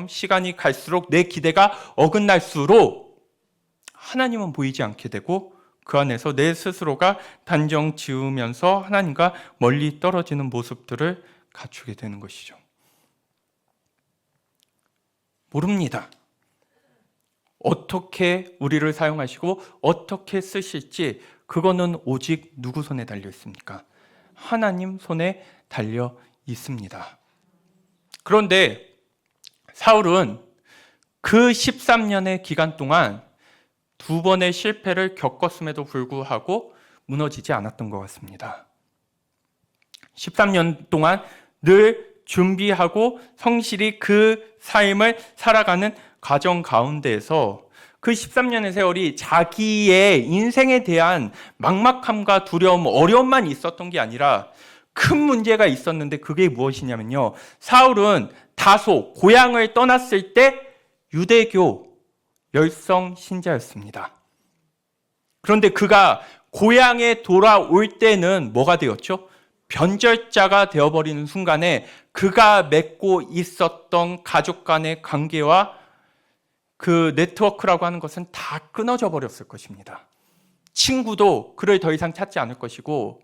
시간이 갈수록 내 기대가 어긋날수록 하나님은 보이지 않게 되고 그 안에서 내 스스로가 단정 지으면서 하나님과 멀리 떨어지는 모습들을 갖추게 되는 것이죠. 모릅니다. 어떻게 우리를 사용하시고 어떻게 쓰실지 그거는 오직 누구 손에 달려 있습니까? 하나님 손에 달려 있습니다. 그런데 사울은 그 13년의 기간 동안 2번의 실패를 겪었음에도 불구하고 무너지지 않았던 것 같습니다. 13년 동안 늘 준비하고 성실히 그 삶을 살아가는 과정 가운데에서 그 13년의 세월이 자기의 인생에 대한 막막함과 두려움, 어려움만 있었던 게 아니라 큰 문제가 있었는데, 그게 무엇이냐면요, 사울은 다소 고향을 떠났을 때 유대교 열성 신자였습니다. 그런데 그가 고향에 돌아올 때는 뭐가 되었죠? 변절자가 되어버리는 순간에 그가 맺고 있었던 가족 간의 관계와 그 네트워크라고 하는 것은 다 끊어져 버렸을 것입니다. 친구도 그를 더 이상 찾지 않을 것이고,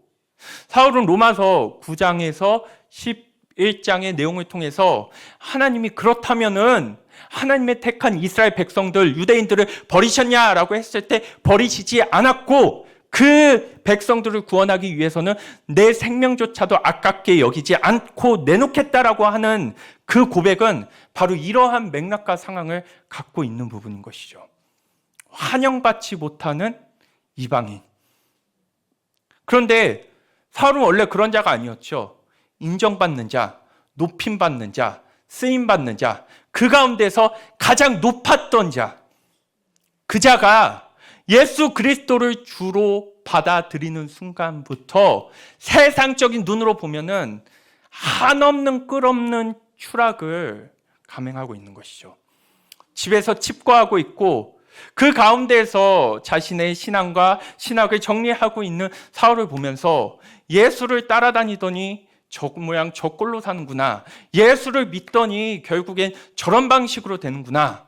사울은 로마서 9장에서 11장의 내용을 통해서 하나님이 그렇다면은 하나님의 택한 이스라엘 백성들, 유대인들을 버리셨냐라고 했을 때 버리시지 않았고, 그 백성들을 구원하기 위해서는 내 생명조차도 아깝게 여기지 않고 내놓겠다라고 하는 그 고백은 바로 이러한 맥락과 상황을 갖고 있는 부분인 것이죠. 환영받지 못하는 이방인. 그런데 사울은 원래 그런 자가 아니었죠. 인정받는 자, 높임받는 자, 쓰임받는 자, 그 가운데서 가장 높았던 자, 그 자가 예수 그리스도를 주로 받아들이는 순간부터 세상적인 눈으로 보면은 한없는 끝없는 추락을 감행하고 있는 것이죠. 집에서 칩거하고 있고 그 가운데서 자신의 신앙과 신학을 정리하고 있는 사울을 보면서 예수를 따라다니더니 저 모양 저 꼴로 사는구나, 예수를 믿더니 결국엔 저런 방식으로 되는구나,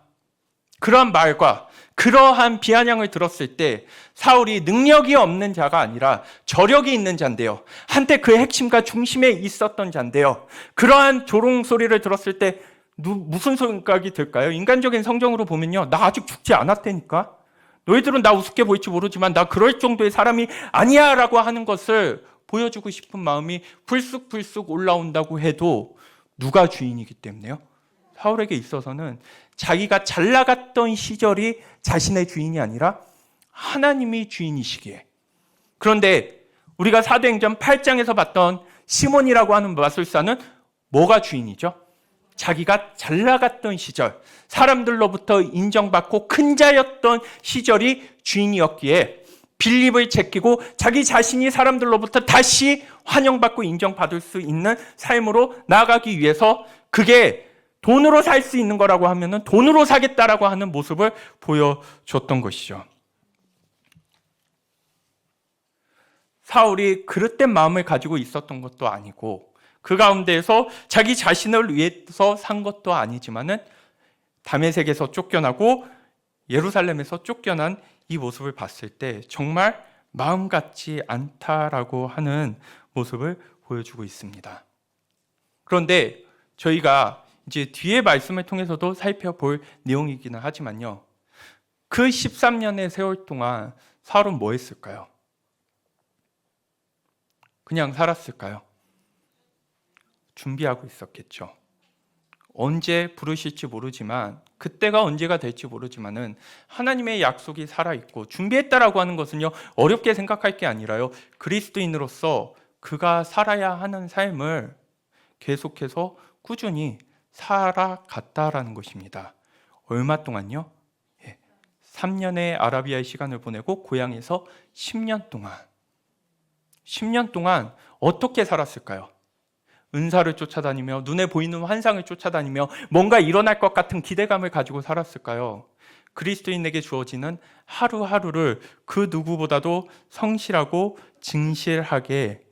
그러한 말과 그러한 비아냥을 들었을 때 사울이 능력이 없는 자가 아니라 저력이 있는 자인데요. 한때 그 핵심과 중심에 있었던 자인데요. 그러한 조롱 소리를 들었을 때 무슨 생각이 들까요? 인간적인 성정으로 보면요. 나 아직 죽지 않았다니까. 너희들은 나 우습게 보일지 모르지만 나 그럴 정도의 사람이 아니야 라고 하는 것을 보여주고 싶은 마음이 불쑥불쑥 올라온다고 해도 누가 주인이기 때문에요? 사울에게 있어서는 자기가 잘 나갔던 시절이 자신의 주인이 아니라 하나님이 주인이시기에. 그런데 우리가 사도행전 8장에서 봤던 시몬이라고 하는 마술사는 뭐가 주인이죠? 자기가 잘 나갔던 시절, 사람들로부터 인정받고 큰 자였던 시절이 주인이었기에 빌립을 제끼고 자기 자신이 사람들로부터 다시 환영받고 인정받을 수 있는 삶으로 나아가기 위해서 그게 돈으로 살 수 있는 거라고 하면은 돈으로 사겠다라고 하는 모습을 보여줬던 것이죠. 사울이 그릇된 마음을 가지고 있었던 것도 아니고 그 가운데에서 자기 자신을 위해서 산 것도 아니지만은 다메섹에서 쫓겨나고 예루살렘에서 쫓겨난 이 모습을 봤을 때 정말 마음 같지 않다라고 하는 모습을 보여주고 있습니다. 그런데 저희가 이제 뒤에 말씀을 통해서도 살펴볼 내용이기는 하지만요. 그 13년의 세월 동안 사울은 뭐 했을까요? 그냥 살았을까요? 준비하고 있었겠죠. 언제 부르실지 모르지만 그때가 언제가 될지 모르지만은 하나님의 약속이 살아있고 준비했다라고 하는 것은요 어렵게 생각할 게 아니라요 그리스도인으로서 그가 살아야 하는 삶을 계속해서 꾸준히 살아갔다라는 것입니다. 얼마 동안요? 3년의 아라비아의 시간을 보내고 고향에서 10년 동안 어떻게 살았을까요? 은사를 쫓아다니며 눈에 보이는 환상을 쫓아다니며 뭔가 일어날 것 같은 기대감을 가지고 살았을까요? 그리스도인에게 주어지는 하루하루를 그 누구보다도 성실하고 진실하게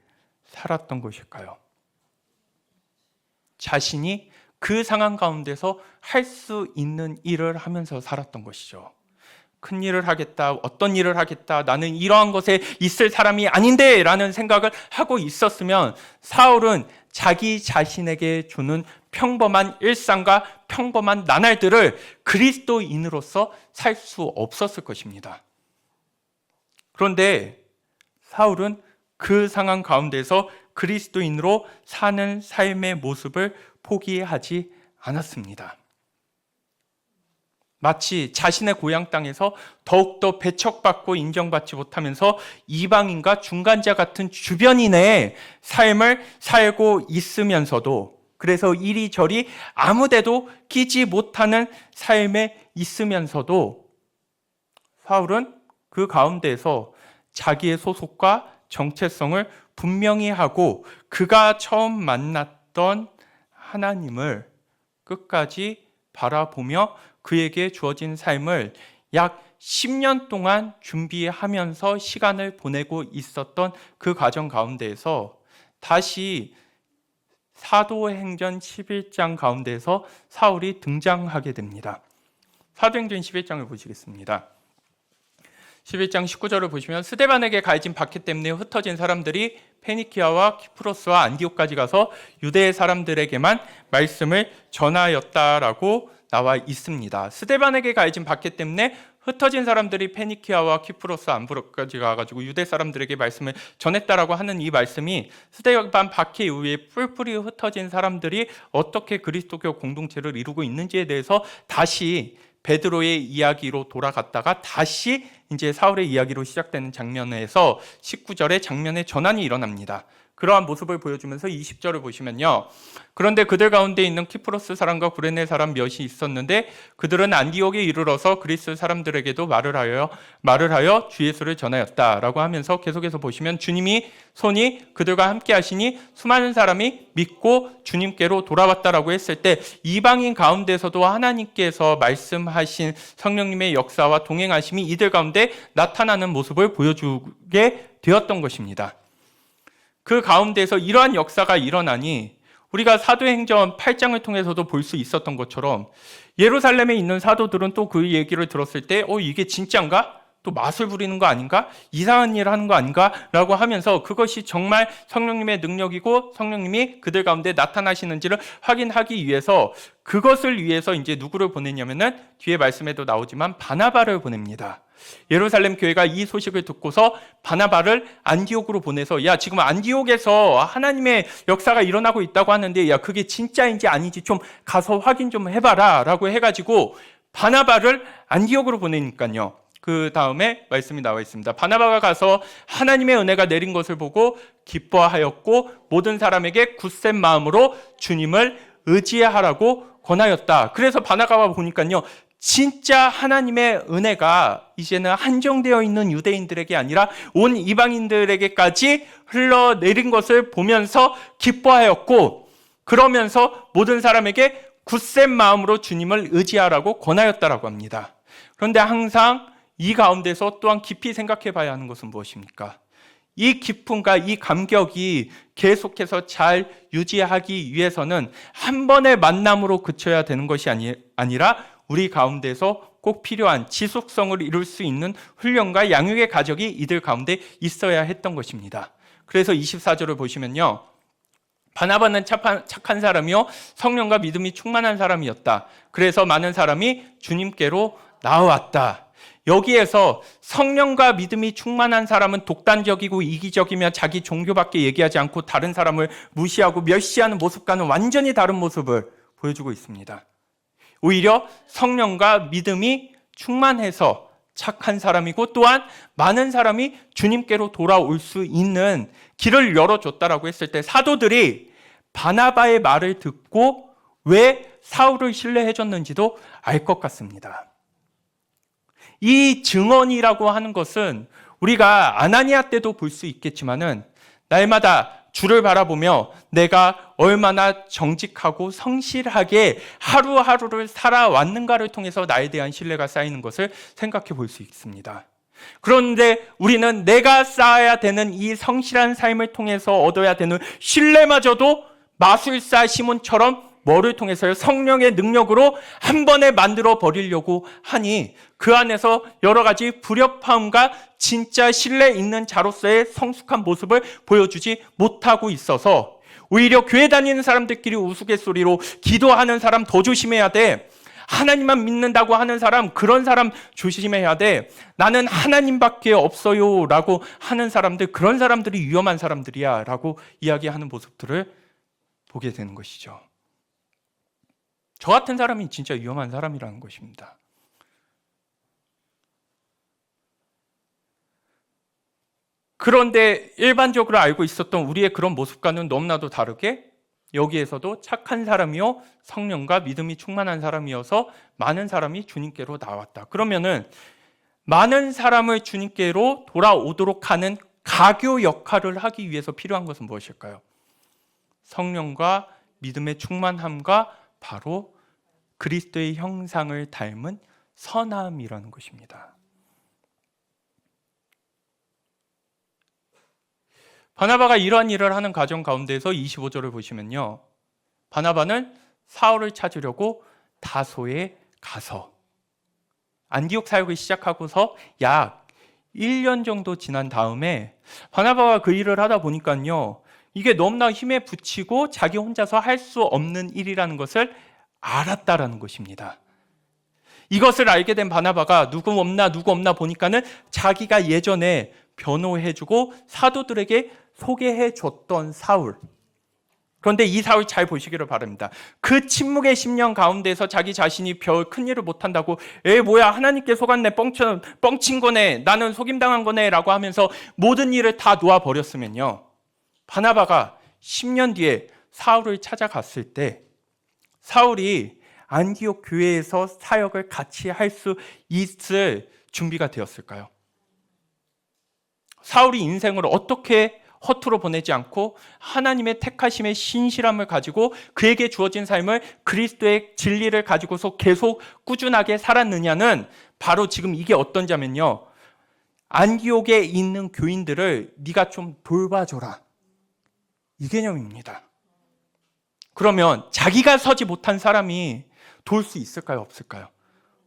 살았던 것일까요? 자신이 그 상황 가운데서 할 수 있는 일을 하면서 살았던 것이죠. 큰 일을 하겠다, 어떤 일을 하겠다, 나는 이러한 것에 있을 사람이 아닌데 라는 생각을 하고 있었으면 사울은 자기 자신에게 주는 평범한 일상과 평범한 나날들을 그리스도인으로서 살 수 없었을 것입니다. 그런데 사울은 그 상황 가운데서 그리스도인으로 사는 삶의 모습을 포기하지 않았습니다. 마치 자신의 고향 땅에서 더욱더 배척받고 인정받지 못하면서 이방인과 중간자 같은 주변인의 삶을 살고 있으면서도 그래서 이리저리 아무데도 끼지 못하는 삶에 있으면서도 사울은 그 가운데에서 자기의 소속과 정체성을 분명히 하고 그가 처음 만났던 하나님을 끝까지 바라보며 그에게 주어진 삶을 약 10년 동안 준비하면서 시간을 보내고 있었던 그 과정 가운데에서 다시 사도행전 11장 가운데에서 사울이 등장하게 됩니다. 사도행전 11장을 보시겠습니다. 11장 19절을 보시면 스데반에게 가해진 박해 때문에 흩어진 사람들이 페니키아와 키프로스와 안디옥까지 가서 유대 사람들에게만 말씀을 전하였다라고 나와 있습니다. 스데반에게 가해진 박해 때문에 흩어진 사람들이 페니키아와 키프로스 안디옥까지 가가지고 유대 사람들에게 말씀을 전했다라고 하는 이 말씀이 스데반 박해 이후에 뿔뿔이 흩어진 사람들이 어떻게 그리스도교 공동체를 이루고 있는지에 대해서 다시 베드로의 이야기로 돌아갔다가 다시 이제 사울의 이야기로 시작되는 장면에서 19절에 장면의 전환이 일어납니다. 그러한 모습을 보여주면서 20절을 보시면요. 그런데 그들 가운데 있는 키프로스 사람과 구레네 사람 몇이 있었는데 그들은 안디옥에 이르러서 그리스 사람들에게도 말을 하여 주 예수를 전하였다라고 하면서 계속해서 보시면 주님이 손이 그들과 함께 하시니 수많은 사람이 믿고 주님께로 돌아왔다라고 했을 때 이방인 가운데서도 하나님께서 말씀하신 성령님의 역사와 동행하심이 이들 가운데 나타나는 모습을 보여주게 되었던 것입니다. 그 가운데서 이러한 역사가 일어나니 우리가 사도행전 8장을 통해서도 볼 수 있었던 것처럼 예루살렘에 있는 사도들은 또 그 얘기를 들었을 때 이게 진짠가? 또 맛을 부리는 거 아닌가? 이상한 일 하는 거 아닌가? 라고 하면서 그것이 정말 성령님의 능력이고 성령님이 그들 가운데 나타나시는지를 확인하기 위해서 그것을 위해서 이제 누구를 보냈냐면은 뒤에 말씀에도 나오지만 바나바를 보냅니다. 예루살렘 교회가 이 소식을 듣고서 바나바를 안디옥으로 보내서 야, 지금 안디옥에서 하나님의 역사가 일어나고 있다고 하는데 야, 그게 진짜인지 아닌지 좀 가서 확인 좀 해봐라 라고 해가지고 바나바를 안디옥으로 보내니까요. 그 다음에 말씀이 나와 있습니다. 바나바가 가서 하나님의 은혜가 내린 것을 보고 기뻐하였고 모든 사람에게 굳센 마음으로 주님을 의지하라고 권하였다. 그래서 바나바가 보니까요. 진짜 하나님의 은혜가 이제는 한정되어 있는 유대인들에게 아니라 온 이방인들에게까지 흘러내린 것을 보면서 기뻐하였고 그러면서 모든 사람에게 굳센 마음으로 주님을 의지하라고 권하였다라고 합니다. 그런데 항상 이 가운데서 또한 깊이 생각해 봐야 하는 것은 무엇입니까? 이 기쁨과 이 감격이 계속해서 잘 유지하기 위해서는 한 번의 만남으로 그쳐야 되는 것이 아니라 우리 가운데서 꼭 필요한 지속성을 이룰 수 있는 훈련과 양육의 가족이 이들 가운데 있어야 했던 것입니다. 그래서 24절을 보시면요. 바나바는 착한 사람이요 성령과 믿음이 충만한 사람이었다. 그래서 많은 사람이 주님께로 나왔다. 여기에서 성령과 믿음이 충만한 사람은 독단적이고 이기적이며 자기 종교밖에 얘기하지 않고 다른 사람을 무시하고 멸시하는 모습과는 완전히 다른 모습을 보여주고 있습니다. 오히려 성령과 믿음이 충만해서 착한 사람이고 또한 많은 사람이 주님께로 돌아올 수 있는 길을 열어줬다라고 했을 때 사도들이 바나바의 말을 듣고 왜 사울을 신뢰해줬는지도 알 것 같습니다. 이 증언이라고 하는 것은 우리가 아나니아 때도 볼 수 있겠지만은 날마다 주를 바라보며 내가 얼마나 정직하고 성실하게 하루하루를 살아왔는가를 통해서 나에 대한 신뢰가 쌓이는 것을 생각해 볼 수 있습니다. 그런데 우리는 내가 쌓아야 되는 이 성실한 삶을 통해서 얻어야 되는 신뢰마저도 마술사 시몬처럼 뭐를 통해서요? 성령의 능력으로 한 번에 만들어 버리려고 하니 그 안에서 여러 가지 불협화음과 진짜 신뢰 있는 자로서의 성숙한 모습을 보여주지 못하고 있어서 오히려 교회 다니는 사람들끼리 우스갯소리로 기도하는 사람 더 조심해야 돼. 하나님만 믿는다고 하는 사람, 그런 사람 조심해야 돼. 나는 하나님밖에 없어요 라고 하는 사람들, 그런 사람들이 위험한 사람들이야 라고 이야기하는 모습들을 보게 되는 것이죠. 저 같은 사람이 진짜 위험한 사람이라는 것입니다. 그런데 일반적으로 알고 있었던 우리의 그런 모습과는 너무나도 다르게 여기에서도 착한 사람이요 성령과 믿음이 충만한 사람이어서 많은 사람이 주님께로 나왔다. 그러면은 많은 사람을 주님께로 돌아오도록 하는 가교 역할을 하기 위해서 필요한 것은 무엇일까요? 성령과 믿음의 충만함과 바로 그리스도의 형상을 닮은 선함이라는 것입니다. 바나바가 이러한 일을 하는 과정 가운데서 25절을 보시면요. 바나바는 사울을 찾으려고 다소에 가서 안디옥 사역을 시작하고서 약 1년 정도 지난 다음에 바나바가 그 일을 하다 보니까요. 이게 너무나 힘에 부치고 자기 혼자서 할 수 없는 일이라는 것을 알았다라는 것입니다. 이것을 알게 된 바나바가 누구 없나 보니까는 자기가 예전에 변호해주고 사도들에게 소개해줬던 사울. 그런데 이 사울 잘 보시기를 바랍니다. 그 침묵의 10년 가운데서 자기 자신이 별 큰일을 못한다고 뭐야 하나님께 속았네 뻥친 거네 나는 속임당한 거네 라고 하면서 모든 일을 다 놓아버렸으면요. 바나바가 10년 뒤에 사울을 찾아갔을 때 사울이 안디옥 교회에서 사역을 같이 할 수 있을 준비가 되었을까요? 사울이 인생을 어떻게 허투루 보내지 않고 하나님의 택하심의 신실함을 가지고 그에게 주어진 삶을 그리스도의 진리를 가지고서 계속 꾸준하게 살았느냐는 바로 지금 이게 어떤 자면요. 안디옥에 있는 교인들을 네가 좀 돌봐줘라. 이 개념입니다. 그러면 자기가 서지 못한 사람이 도울 수 있을까요? 없을까요?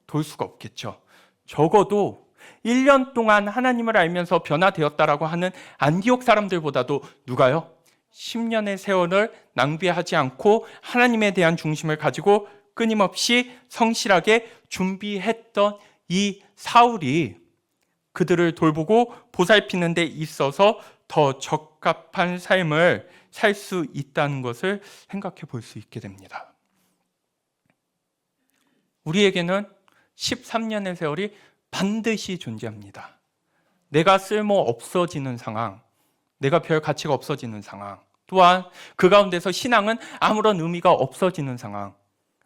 도울 수가 없겠죠. 적어도 1년 동안 하나님을 알면서 변화되었다라고 하는 안디옥 사람들보다도 누가요? 10년의 세월을 낭비하지 않고 하나님에 대한 중심을 가지고 끊임없이 성실하게 준비했던 이 사울이 그들을 돌보고 보살피는 데 있어서 더 적합한 삶을 살 수 있다는 것을 생각해 볼 수 있게 됩니다. 우리에게는 13년의 세월이 반드시 존재합니다. 내가 쓸모 없어지는 상황, 내가 별 가치가 없어지는 상황, 또한 그 가운데서 신앙은 아무런 의미가 없어지는 상황,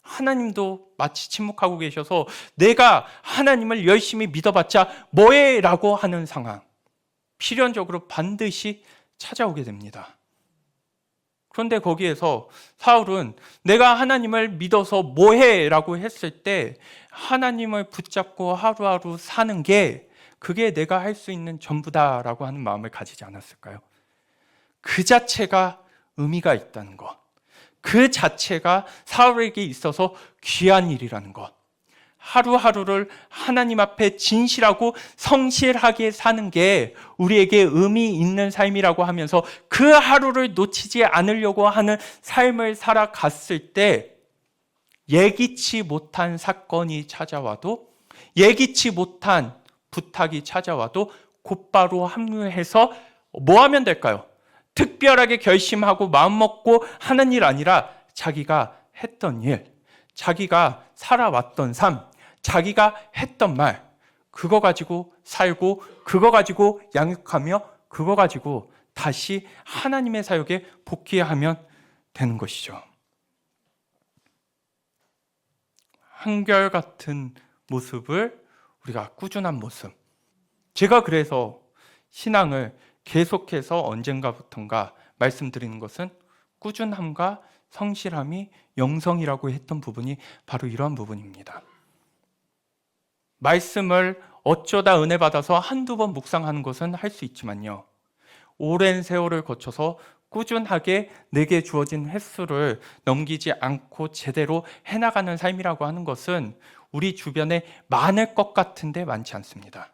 하나님도 마치 침묵하고 계셔서 내가 하나님을 열심히 믿어봤자 뭐해? 라고 하는 상황, 필연적으로 반드시 찾아오게 됩니다. 그런데 거기에서 사울은 내가 하나님을 믿어서 뭐해? 라고 했을 때 하나님을 붙잡고 하루하루 사는 게 그게 내가 할 수 있는 전부다라고 하는 마음을 가지지 않았을까요? 그 자체가 의미가 있다는 것, 그 자체가 사울에게 있어서 귀한 일이라는 것, 하루하루를 하나님 앞에 진실하고 성실하게 사는 게 우리에게 의미 있는 삶이라고 하면서 그 하루를 놓치지 않으려고 하는 삶을 살아갔을 때 예기치 못한 사건이 찾아와도, 예기치 못한 부탁이 찾아와도 곧바로 합류해서 뭐 하면 될까요? 특별하게 결심하고 마음먹고 하는 일 아니라 자기가 했던 일, 자기가 살아왔던 삶, 자기가 했던 말, 그거 가지고 살고 그거 가지고 양육하며 그거 가지고 다시 하나님의 사역에 복귀하면 되는 것이죠. 한결같은 모습을 우리가 꾸준한 모습. 제가 그래서 신앙을 계속해서 언젠가부턴가 말씀드리는 것은 꾸준함과 성실함이 영성이라고 했던 부분이 바로 이러한 부분입니다. 말씀을 어쩌다 은혜 받아서 한두 번 묵상하는 것은 할 수 있지만요, 오랜 세월을 거쳐서 꾸준하게 내게 주어진 횟수를 넘기지 않고 제대로 해나가는 삶이라고 하는 것은 우리 주변에 많을 것 같은데 많지 않습니다.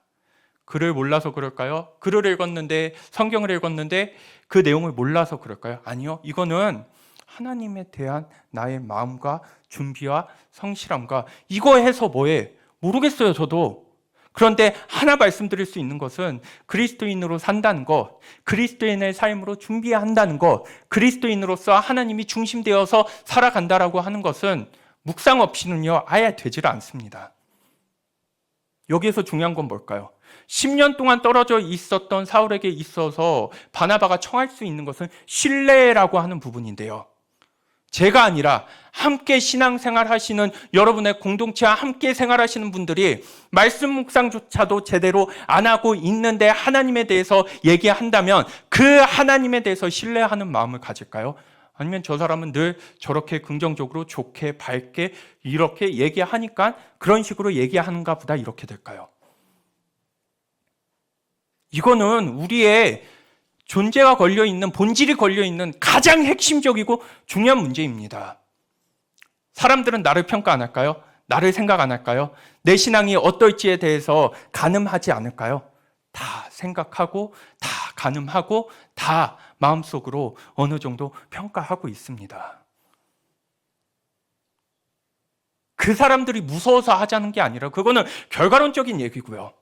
글을 몰라서 그럴까요? 글을 읽었는데, 성경을 읽었는데 그 내용을 몰라서 그럴까요? 아니요. 이거는 하나님에 대한 나의 마음과 준비와 성실함과 이거 해서 뭐해? 모르겠어요, 저도. 그런데 하나 말씀드릴 수 있는 것은 그리스도인으로 산다는 것, 그리스도인의 삶으로 준비한다는 것, 그리스도인으로서 하나님이 중심되어서 살아간다라고 하는 것은 묵상 없이는요, 아예 되질 않습니다. 여기에서 중요한 건 뭘까요? 10년 동안 떨어져 있었던 사울에게 있어서 바나바가 청할 수 있는 것은 신뢰라고 하는 부분인데요. 제가 아니라 함께 신앙생활 하시는 여러분의 공동체와 함께 생활하시는 분들이 말씀 묵상조차도 제대로 안 하고 있는데 하나님에 대해서 얘기한다면 그 하나님에 대해서 신뢰하는 마음을 가질까요? 아니면 저 사람은 늘 저렇게 긍정적으로 좋게 밝게 이렇게 얘기하니까 그런 식으로 얘기하는가 보다 이렇게 될까요? 이거는 우리의 존재가 걸려있는, 본질이 걸려있는 가장 핵심적이고 중요한 문제입니다. 사람들은 나를 평가 안 할까요? 나를 생각 안 할까요? 내 신앙이 어떨지에 대해서 가늠하지 않을까요? 다 생각하고, 다 가늠하고, 다 마음속으로 어느 정도 평가하고 있습니다. 그 사람들이 무서워서 하자는 게 아니라 그거는 결과론적인 얘기고요.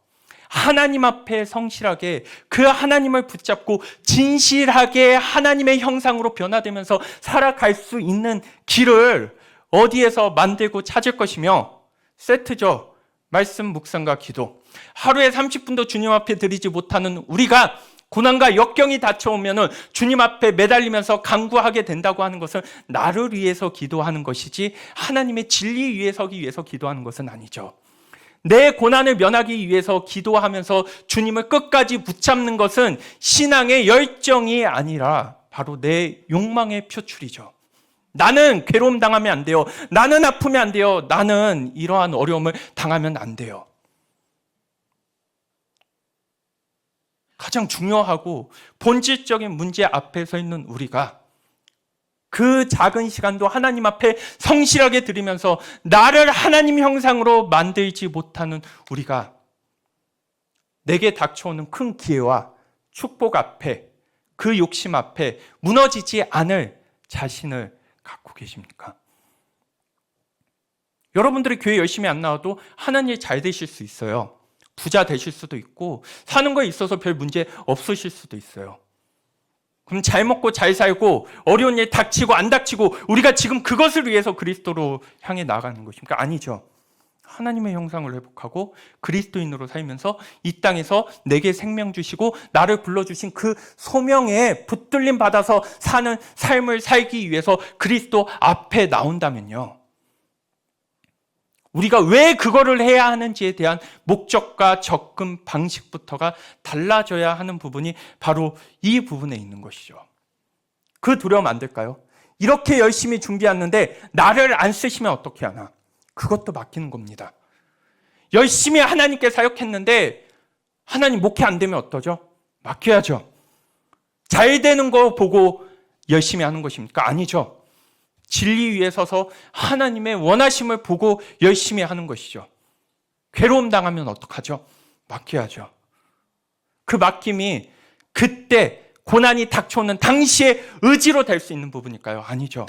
하나님 앞에 성실하게 그 하나님을 붙잡고 진실하게 하나님의 형상으로 변화되면서 살아갈 수 있는 길을 어디에서 만들고 찾을 것이며, 세트죠. 말씀 묵상과 기도. 하루에 30분도 주님 앞에 드리지 못하는 우리가 고난과 역경이 닥쳐오면 주님 앞에 매달리면서 간구하게 된다고 하는 것은 나를 위해서 기도하는 것이지 하나님의 진리 위에 서기 위해서 기도하는 것은 아니죠. 내 고난을 면하기 위해서 기도하면서 주님을 끝까지 붙잡는 것은 신앙의 열정이 아니라 바로 내 욕망의 표출이죠. 나는 괴로움 당하면 안 돼요. 나는 아프면 안 돼요. 나는 이러한 어려움을 당하면 안 돼요. 가장 중요하고 본질적인 문제 앞에 서 있는 우리가 그 작은 시간도 하나님 앞에 성실하게 드리면서 나를 하나님 형상으로 만들지 못하는 우리가 내게 닥쳐오는 큰 기회와 축복 앞에, 그 욕심 앞에 무너지지 않을 자신을 갖고 계십니까? 여러분들이 교회 열심히 안 나와도 하나님 일 잘 되실 수 있어요. 부자 되실 수도 있고 사는 거에 있어서 별 문제 없으실 수도 있어요. 그럼 잘 먹고 잘 살고 어려운 일 닥치고 안 닥치고 우리가 지금 그것을 위해서 그리스도로 향해 나가는 것입니까? 아니죠. 하나님의 형상을 회복하고 그리스도인으로 살면서 이 땅에서 내게 생명 주시고 나를 불러주신 그 소명에 붙들림 받아서 사는 삶을 살기 위해서 그리스도 앞에 나온다면요, 우리가 왜 그거를 해야 하는지에 대한 목적과 접근 방식부터가 달라져야 하는 부분이 바로 이 부분에 있는 것이죠. 그 두려움 안 될까요? 이렇게 열심히 준비했는데 나를 안 쓰시면 어떻게 하나? 그것도 맡기는 겁니다. 열심히 하나님께 사역했는데 하나님 목회 안 되면 어떠죠? 맡겨야죠. 잘 되는 거 보고 열심히 하는 것입니까? 아니죠. 진리 위에 서서 하나님의 원하심을 보고 열심히 하는 것이죠. 괴로움 당하면 어떡하죠? 맡겨야죠. 그 맡김이 그때 고난이 닥쳐오는 당시의 의지로 될 수 있는 부분일까요? 아니죠.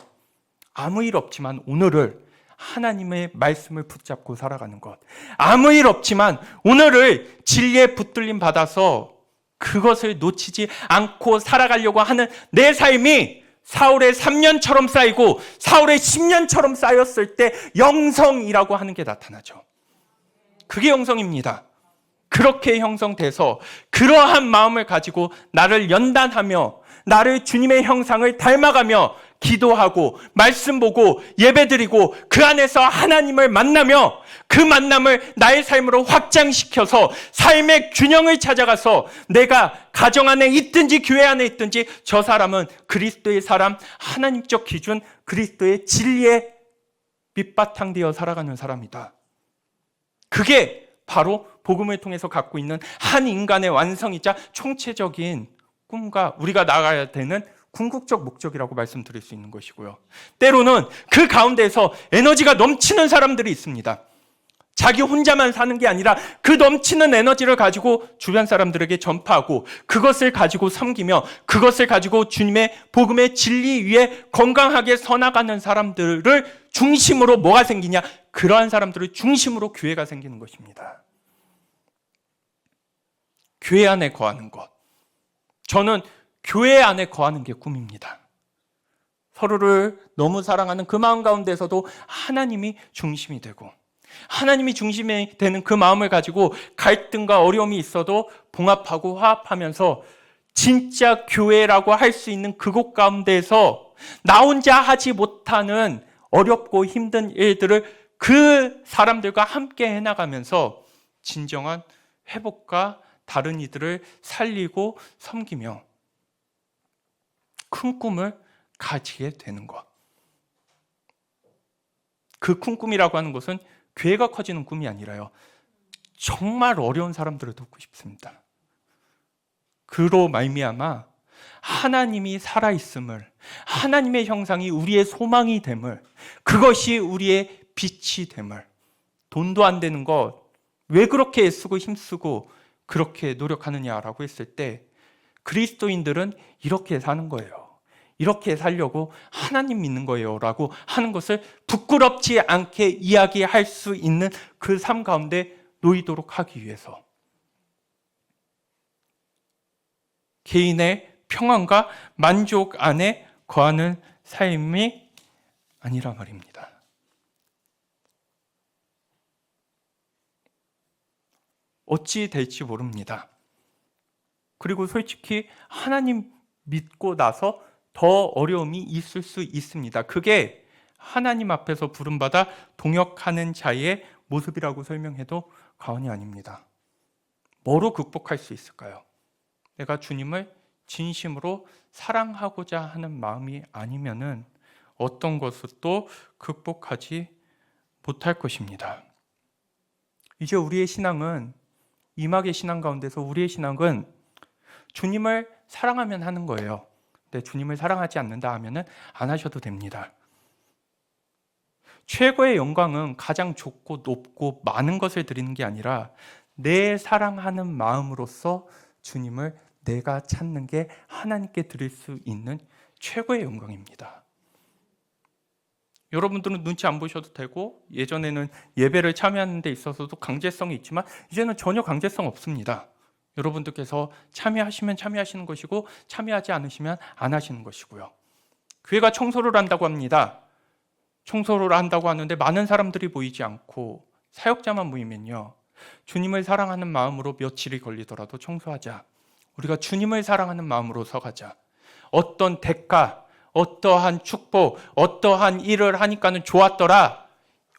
아무 일 없지만 오늘을 하나님의 말씀을 붙잡고 살아가는 것. 아무 일 없지만 오늘을 진리에 붙들림 받아서 그것을 놓치지 않고 살아가려고 하는 내 삶이 사울의 3년처럼 쌓이고 사울의 10년처럼 쌓였을 때 영성이라고 하는 게 나타나죠. 그게 영성입니다. 그렇게 형성돼서 그러한 마음을 가지고 나를 연단하며 나를 주님의 형상을 닮아가며 기도하고 말씀 보고 예배드리고 그 안에서 하나님을 만나며 그 만남을 나의 삶으로 확장시켜서 삶의 균형을 찾아가서 내가 가정 안에 있든지 교회 안에 있든지 저 사람은 그리스도의 사람, 하나님적 기준, 그리스도의 진리에 밑바탕 되어 살아가는 사람이다. 그게 바로 복음을 통해서 갖고 있는 한 인간의 완성이자 총체적인 꿈과 우리가 나아가야 되는 궁극적 목적이라고 말씀드릴 수 있는 것이고요. 때로는 그 가운데에서 에너지가 넘치는 사람들이 있습니다. 자기 혼자만 사는 게 아니라 그 넘치는 에너지를 가지고 주변 사람들에게 전파하고 그것을 가지고 섬기며 그것을 가지고 주님의 복음의 진리 위에 건강하게 서나가는 사람들을 중심으로 뭐가 생기냐? 그러한 사람들을 중심으로 교회가 생기는 것입니다. 교회 안에 거하는 것. 저는 교회 안에 거하는 게 꿈입니다. 서로를 너무 사랑하는 그 마음 가운데서도 하나님이 중심이 되고 하나님이 중심이 되는 그 마음을 가지고 갈등과 어려움이 있어도 봉합하고 화합하면서 진짜 교회라고 할 수 있는 그곳 가운데에서 나 혼자 하지 못하는 어렵고 힘든 일들을 그 사람들과 함께 해나가면서 진정한 회복과 다른 이들을 살리고 섬기며 큰 꿈을 가지게 되는 것. 그 큰 꿈이라고 하는 것은 교회가 커지는 꿈이 아니라요. 정말 어려운 사람들을 돕고 싶습니다. 그로 말미암아 하나님이 살아있음을, 하나님의 형상이 우리의 소망이 됨을, 그것이 우리의 빛이 됨을, 돈도 안 되는 것, 왜 그렇게 애쓰고 힘쓰고 그렇게 노력하느냐라고 했을 때 그리스도인들은 이렇게 사는 거예요. 이렇게 살려고 하나님 믿는 거예요 라고 하는 것을 부끄럽지 않게 이야기할 수 있는 그 삶 가운데 놓이도록 하기 위해서 개인의 평안과 만족 안에 거하는 삶이 아니라 말입니다. 어찌 될지 모릅니다. 그리고 솔직히 하나님 믿고 나서 더 어려움이 있을 수 있습니다. 그게 하나님 앞에서 부름받아 동역하는 자의 모습이라고 설명해도 과언이 아닙니다. 뭐로 극복할 수 있을까요? 내가 주님을 진심으로 사랑하고자 하는 마음이 아니면은 어떤 것도 극복하지 못할 것입니다. 이제 우리의 신앙은 이막의 신앙 가운데서 우리의 신앙은 주님을 사랑하면 하는 거예요. 내 주님을 사랑하지 않는다 하면은 안 하셔도 됩니다. 최고의 영광은 가장 좋고 높고 많은 것을 드리는 게 아니라 내 사랑하는 마음으로서 주님을 내가 찾는 게 하나님께 드릴 수 있는 최고의 영광입니다. 여러분들은 눈치 안 보셔도 되고, 예전에는 예배를 참여하는 데 있어서도 강제성이 있지만 이제는 전혀 강제성 없습니다. 여러분들께서 참여하시면 참여하시는 것이고 참여하지 않으시면 안 하시는 것이고요. 교회가 청소를 한다고 합니다. 청소를 한다고 하는데 많은 사람들이 모이지 않고 사역자만 모이면요, 주님을 사랑하는 마음으로 며칠이 걸리더라도 청소하자. 우리가 주님을 사랑하는 마음으로 서가자. 어떤 대가, 어떠한 축복, 어떠한 일을 하니까는 좋았더라.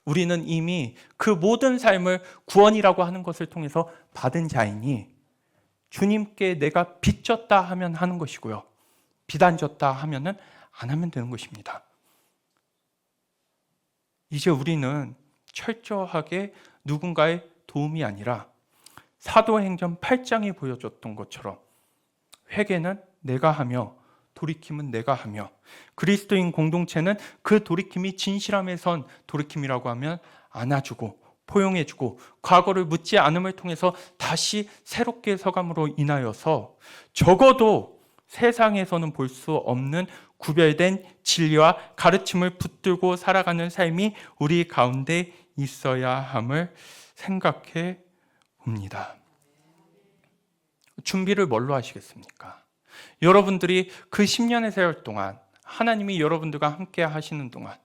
우리는 이미 그 모든 삶을 구원이라고 하는 것을 통해서 받은 자이니 주님께 내가 빚졌다 하면 하는 것이고요, 빚 안 졌다 하면은 안 하면 되는 것입니다. 이제 우리는 철저하게 누군가의 도움이 아니라 사도행전 8장이 보여줬던 것처럼 회개는 내가 하며 돌이킴은 내가 하며, 그리스도인 공동체는 그 돌이킴이 진실함에 선 돌이킴이라고 하면 안아주고 포용해주고 과거를 묻지 않음을 통해서 다시 새롭게 서감으로 인하여서 적어도 세상에서는 볼 수 없는 구별된 진리와 가르침을 붙들고 살아가는 삶이 우리 가운데 있어야 함을 생각해 봅니다. 준비를 뭘로 하시겠습니까? 여러분들이 그 10년의 세월 동안 하나님이 여러분들과 함께 하시는 동안,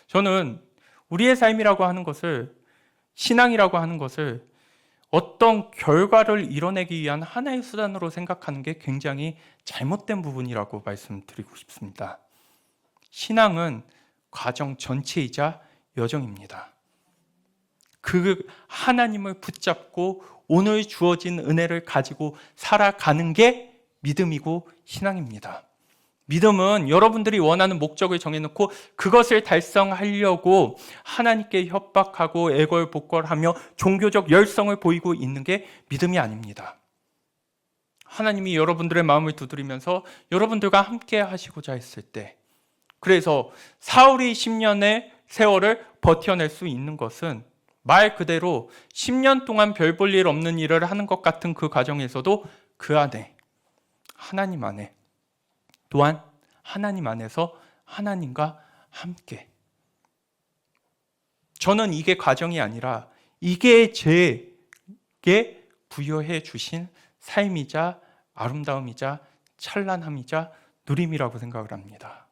저는 우리의 삶이라고 하는 것을, 신앙이라고 하는 것을 어떤 결과를 이뤄내기 위한 하나의 수단으로 생각하는 게 굉장히 잘못된 부분이라고 말씀드리고 싶습니다. 신앙은 과정 전체이자 여정입니다. 그 하나님을 붙잡고 오늘 주어진 은혜를 가지고 살아가는 게 믿음이고 신앙입니다. 믿음은 여러분들이 원하는 목적을 정해놓고 그것을 달성하려고 하나님께 협박하고 애걸복걸하며 종교적 열성을 보이고 있는 게 믿음이 아닙니다. 하나님이 여러분들의 마음을 두드리면서 여러분들과 함께 하시고자 했을 때, 그래서 사울이 10년의 세월을 버텨낼 수 있는 것은 말 그대로 10년 동안 별 볼 일 없는 일을 하는 것 같은 그 과정에서도 그 안에, 하나님 안에, 또한 하나님 안에서 하나님과 함께, 저는 이게 과정이 아니라 이게 제게 부여해 주신 삶이자 아름다움이자 찬란함이자 누림이라고 생각을 합니다.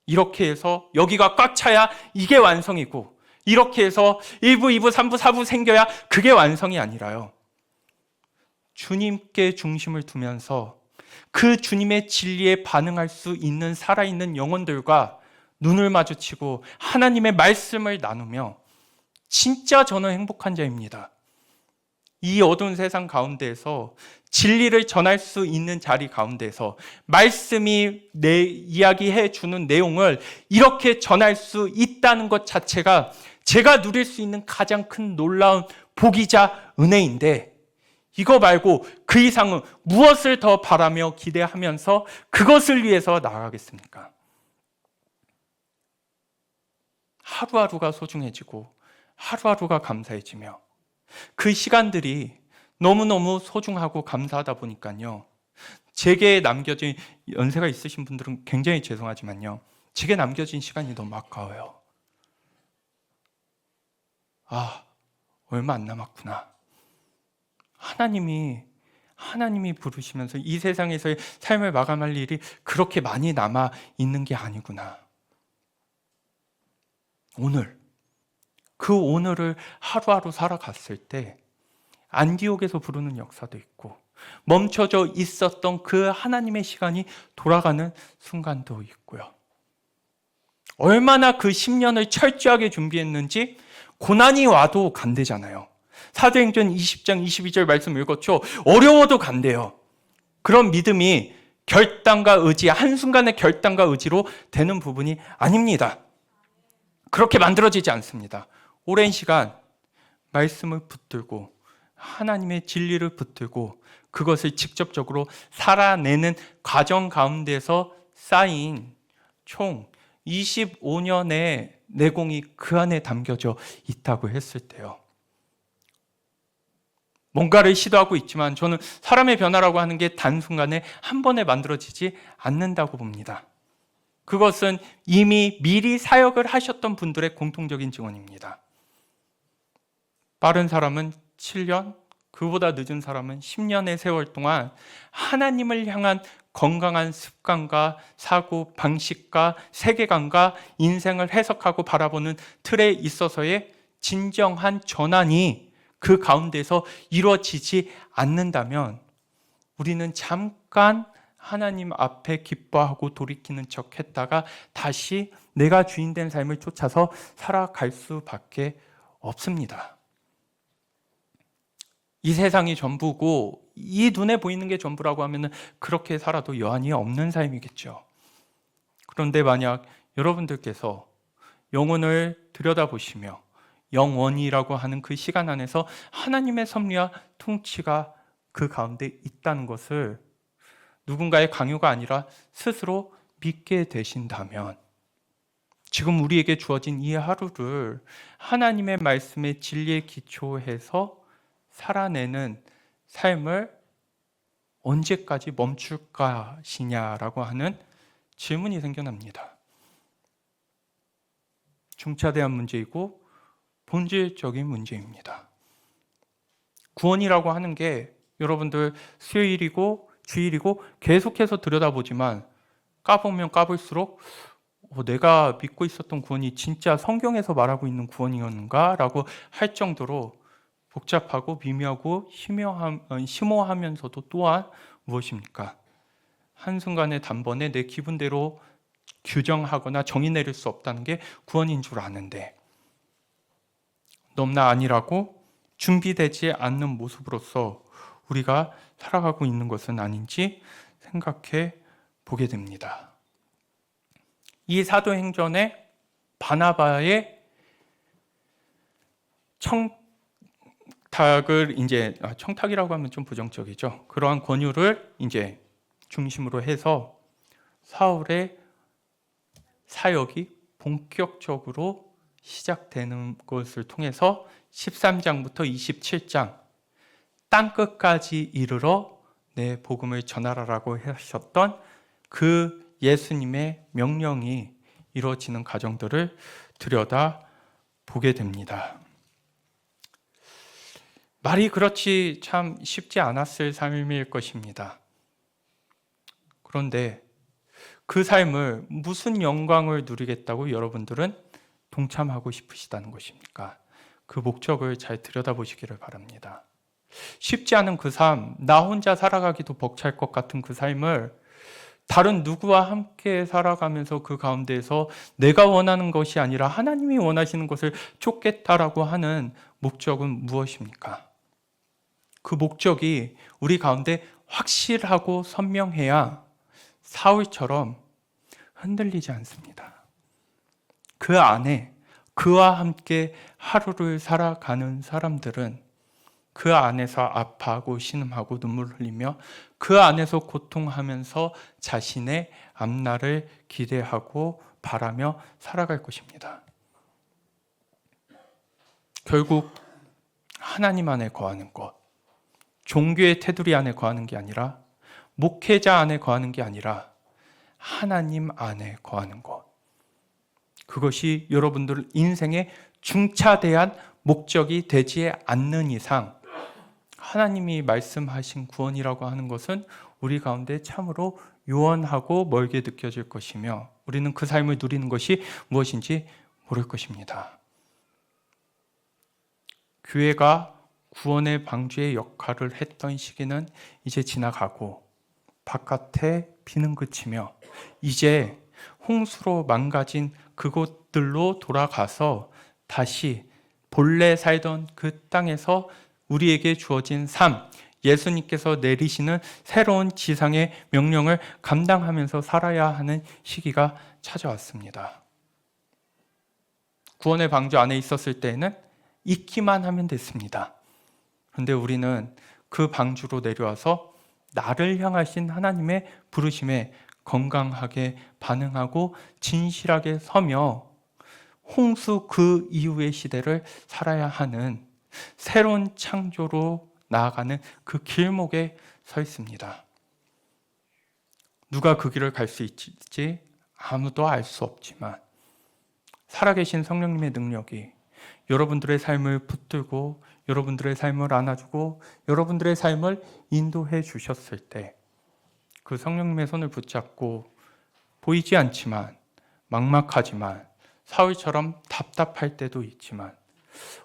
이렇게 해서 여기가 꽉 차야 이게 완성이고, 이렇게 해서 1부, 2부, 3부, 4부 생겨야 그게 완성이 아니라요, 주님께 중심을 두면서 그 주님의 진리에 반응할 수 있는 살아있는 영혼들과 눈을 마주치고 하나님의 말씀을 나누며, 진짜 저는 행복한 자입니다. 이 어두운 세상 가운데에서 진리를 전할 수 있는 자리 가운데에서 말씀이 내 이야기해 주는 내용을 이렇게 전할 수 있다는 것 자체가 제가 누릴 수 있는 가장 큰 놀라운 복이자 은혜인데, 이거 말고 그 이상은 무엇을 더 바라며 기대하면서 그것을 위해서 나아가겠습니까? 하루하루가 소중해지고 하루하루가 감사해지며 그 시간들이 너무너무 소중하고 감사하다 보니까요, 제게 남겨진, 연세가 있으신 분들은 굉장히 죄송하지만요, 제게 남겨진 시간이 너무 아까워요. 아, 얼마 안 남았구나. 하나님이 부르시면서 이 세상에서의 삶을 마감할 일이 그렇게 많이 남아 있는 게 아니구나. 그 오늘을 하루하루 살아갔을 때 안디옥에서 부르는 역사도 있고, 멈춰져 있었던 그 하나님의 시간이 돌아가는 순간도 있고요. 얼마나 그 10년을 철저하게 준비했는지 고난이 와도 간대잖아요. 사도행전 20장 22절 말씀 읽었죠. 어려워도 간대요. 그런 믿음이 결단과 의지, 한순간의 결단과 의지로 되는 부분이 아닙니다. 그렇게 만들어지지 않습니다. 오랜 시간 말씀을 붙들고 하나님의 진리를 붙들고 그것을 직접적으로 살아내는 과정 가운데서 쌓인 총 25년의 내공이 그 안에 담겨져 있다고 했을 때요. 뭔가를 시도하고 있지만 저는 사람의 변화라고 하는 게 단순간에 한 번에 만들어지지 않는다고 봅니다. 그것은 이미 미리 사역을 하셨던 분들의 공통적인 증언입니다. 빠른 사람은 7년, 그보다 늦은 사람은 10년의 세월 동안 하나님을 향한 건강한 습관과 사고 방식과 세계관과 인생을 해석하고 바라보는 틀에 있어서의 진정한 전환이 그 가운데서 이루어지지 않는다면 우리는 잠깐 하나님 앞에 기뻐하고 돌이키는 척 했다가 다시 내가 주인된 삶을 쫓아서 살아갈 수밖에 없습니다. 이 세상이 전부고 이 눈에 보이는 게 전부라고 하면 그렇게 살아도 여한이 없는 삶이겠죠. 그런데 만약 여러분들께서 영혼을 들여다보시며 영원이라고 하는 그 시간 안에서 하나님의 섭리와 통치가 그 가운데 있다는 것을 누군가의 강요가 아니라 스스로 믿게 되신다면 지금 우리에게 주어진 이 하루를 하나님의 말씀의 진리에 기초해서 살아내는 삶을 언제까지 멈출 것이냐라고 하는 질문이 생겨납니다. 중차대한 문제이고 본질적인 문제입니다. 구원이라고 하는 게 여러분들 수요일이고 주일이고 계속해서 들여다보지만 까보면 까볼수록 내가 믿고 있었던 구원이 진짜 성경에서 말하고 있는 구원이었는가? 라고 할 정도로 복잡하고 미묘하고 심오하면서도 또한 무엇입니까? 한순간에 단번에 내 기분대로 규정하거나 정의 내릴 수 없다는 게 구원인 줄 아는데 넘나 아니라고 준비되지 않는 모습으로서 우리가 살아가고 있는 것은 아닌지 생각해 보게 됩니다. 이 사도행전에 바나바의 청탁이라고 하면 좀 부정적이죠. 그러한 권유를 이제 중심으로 해서 사울의 사역이 본격적으로 시작되는 것을 통해서 13장부터 27장 땅끝까지 이르러 내 복음을 전하라라고 하셨던 그 예수님의 명령이 이루어지는 과정들을 들여다 보게 됩니다. 말이 그렇지 참 쉽지 않았을 삶일 것입니다. 그런데 그 삶을 무슨 영광을 누리겠다고 여러분들은 동참하고 싶으시다는 것입니까? 그 목적을 잘 들여다보시기를 바랍니다. 쉽지 않은 그 삶, 나 혼자 살아가기도 벅찰 것 같은 그 삶을 다른 누구와 함께 살아가면서 그 가운데에서 내가 원하는 것이 아니라 하나님이 원하시는 것을 쫓겠다라고 하는 목적은 무엇입니까? 그 목적이 우리 가운데 확실하고 선명해야 사울처럼 흔들리지 않습니다. 그 안에 그와 함께 하루를 살아가는 사람들은 그 안에서 아파하고 신음하고 눈물 흘리며 그 안에서 고통하면서 자신의 앞날을 기대하고 바라며 살아갈 것입니다. 결국 하나님 안에 거하는 것, 종교의 테두리 안에 거하는 게 아니라 목회자 안에 거하는 게 아니라 하나님 안에 거하는 것, 그것이 여러분들 인생의 중차대한 목적이 되지 않는 이상 하나님이 말씀하신 구원이라고 하는 것은 우리 가운데 참으로 요원하고 멀게 느껴질 것이며 우리는 그 삶을 누리는 것이 무엇인지 모를 것입니다. 교회가 구원의 방주의 역할을 했던 시기는 이제 지나가고 바깥에 비는 그치며 이제 홍수로 망가진 그곳들로 돌아가서 다시 본래 살던 그 땅에서 우리에게 주어진 삶, 예수님께서 내리시는 새로운 지상의 명령을 감당하면서 살아야 하는 시기가 찾아왔습니다. 구원의 방주 안에 있었을 때에는 있기만 하면 됐습니다. 그런데 우리는 그 방주로 내려와서 나를 향하신 하나님의 부르심에 건강하게 반응하고 진실하게 서며 홍수 그 이후의 시대를 살아야 하는 새로운 창조로 나아가는 그 길목에 서 있습니다. 누가 그 길을 갈 수 있을지 아무도 알 수 없지만 살아계신 성령님의 능력이 여러분들의 삶을 붙들고 여러분들의 삶을 안아주고 여러분들의 삶을 인도해 주셨을 때 그 성령님의 손을 붙잡고 보이지 않지만 막막하지만 사울처럼 답답할 때도 있지만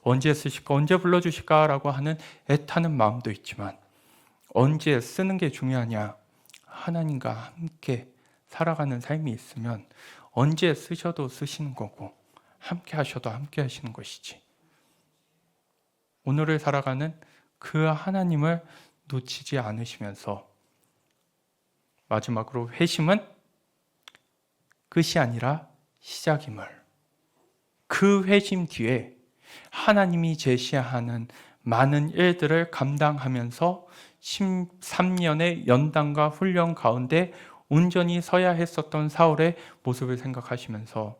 언제 쓰실까 언제 불러주실까라고 하는 애타는 마음도 있지만 언제 쓰는 게 중요하냐, 하나님과 함께 살아가는 삶이 있으면 언제 쓰셔도 쓰시는 거고 함께 하셔도 함께 하시는 것이지, 오늘을 살아가는 그 하나님을 놓치지 않으시면서 마지막으로 회심은 끝이 아니라 시작임을, 그 회심 뒤에 하나님이 제시하는 많은 일들을 감당하면서 13년의 연단과 훈련 가운데 온전히 서야 했었던 사울의 모습을 생각하시면서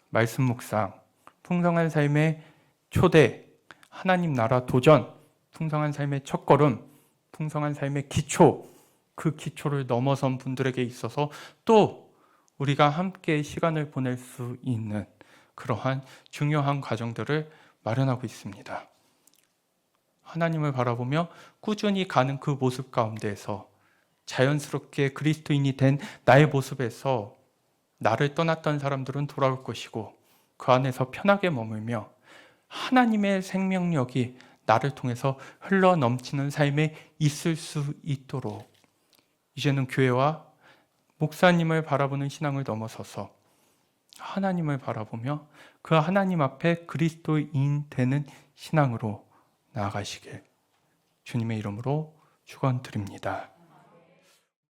말씀 묵상, 풍성한 삶의 초대, 하나님 나라 도전, 풍성한 삶의 첫걸음, 풍성한 삶의 기초, 그 기초를 넘어선 분들에게 있어서 또 우리가 함께 시간을 보낼 수 있는 그러한 중요한 과정들을 마련하고 있습니다. 하나님을 바라보며 꾸준히 가는 그 모습 가운데에서 자연스럽게 그리스도인이 된 나의 모습에서 나를 떠났던 사람들은 돌아올 것이고 그 안에서 편하게 머물며 하나님의 생명력이 나를 통해서 흘러 넘치는 삶에 있을 수 있도록 이제는 교회와 목사님을 바라보는 신앙을 넘어서서 하나님을 바라보며 그 하나님 앞에 그리스도인 되는 신앙으로 나아가시길 주님의 이름으로 축원드립니다.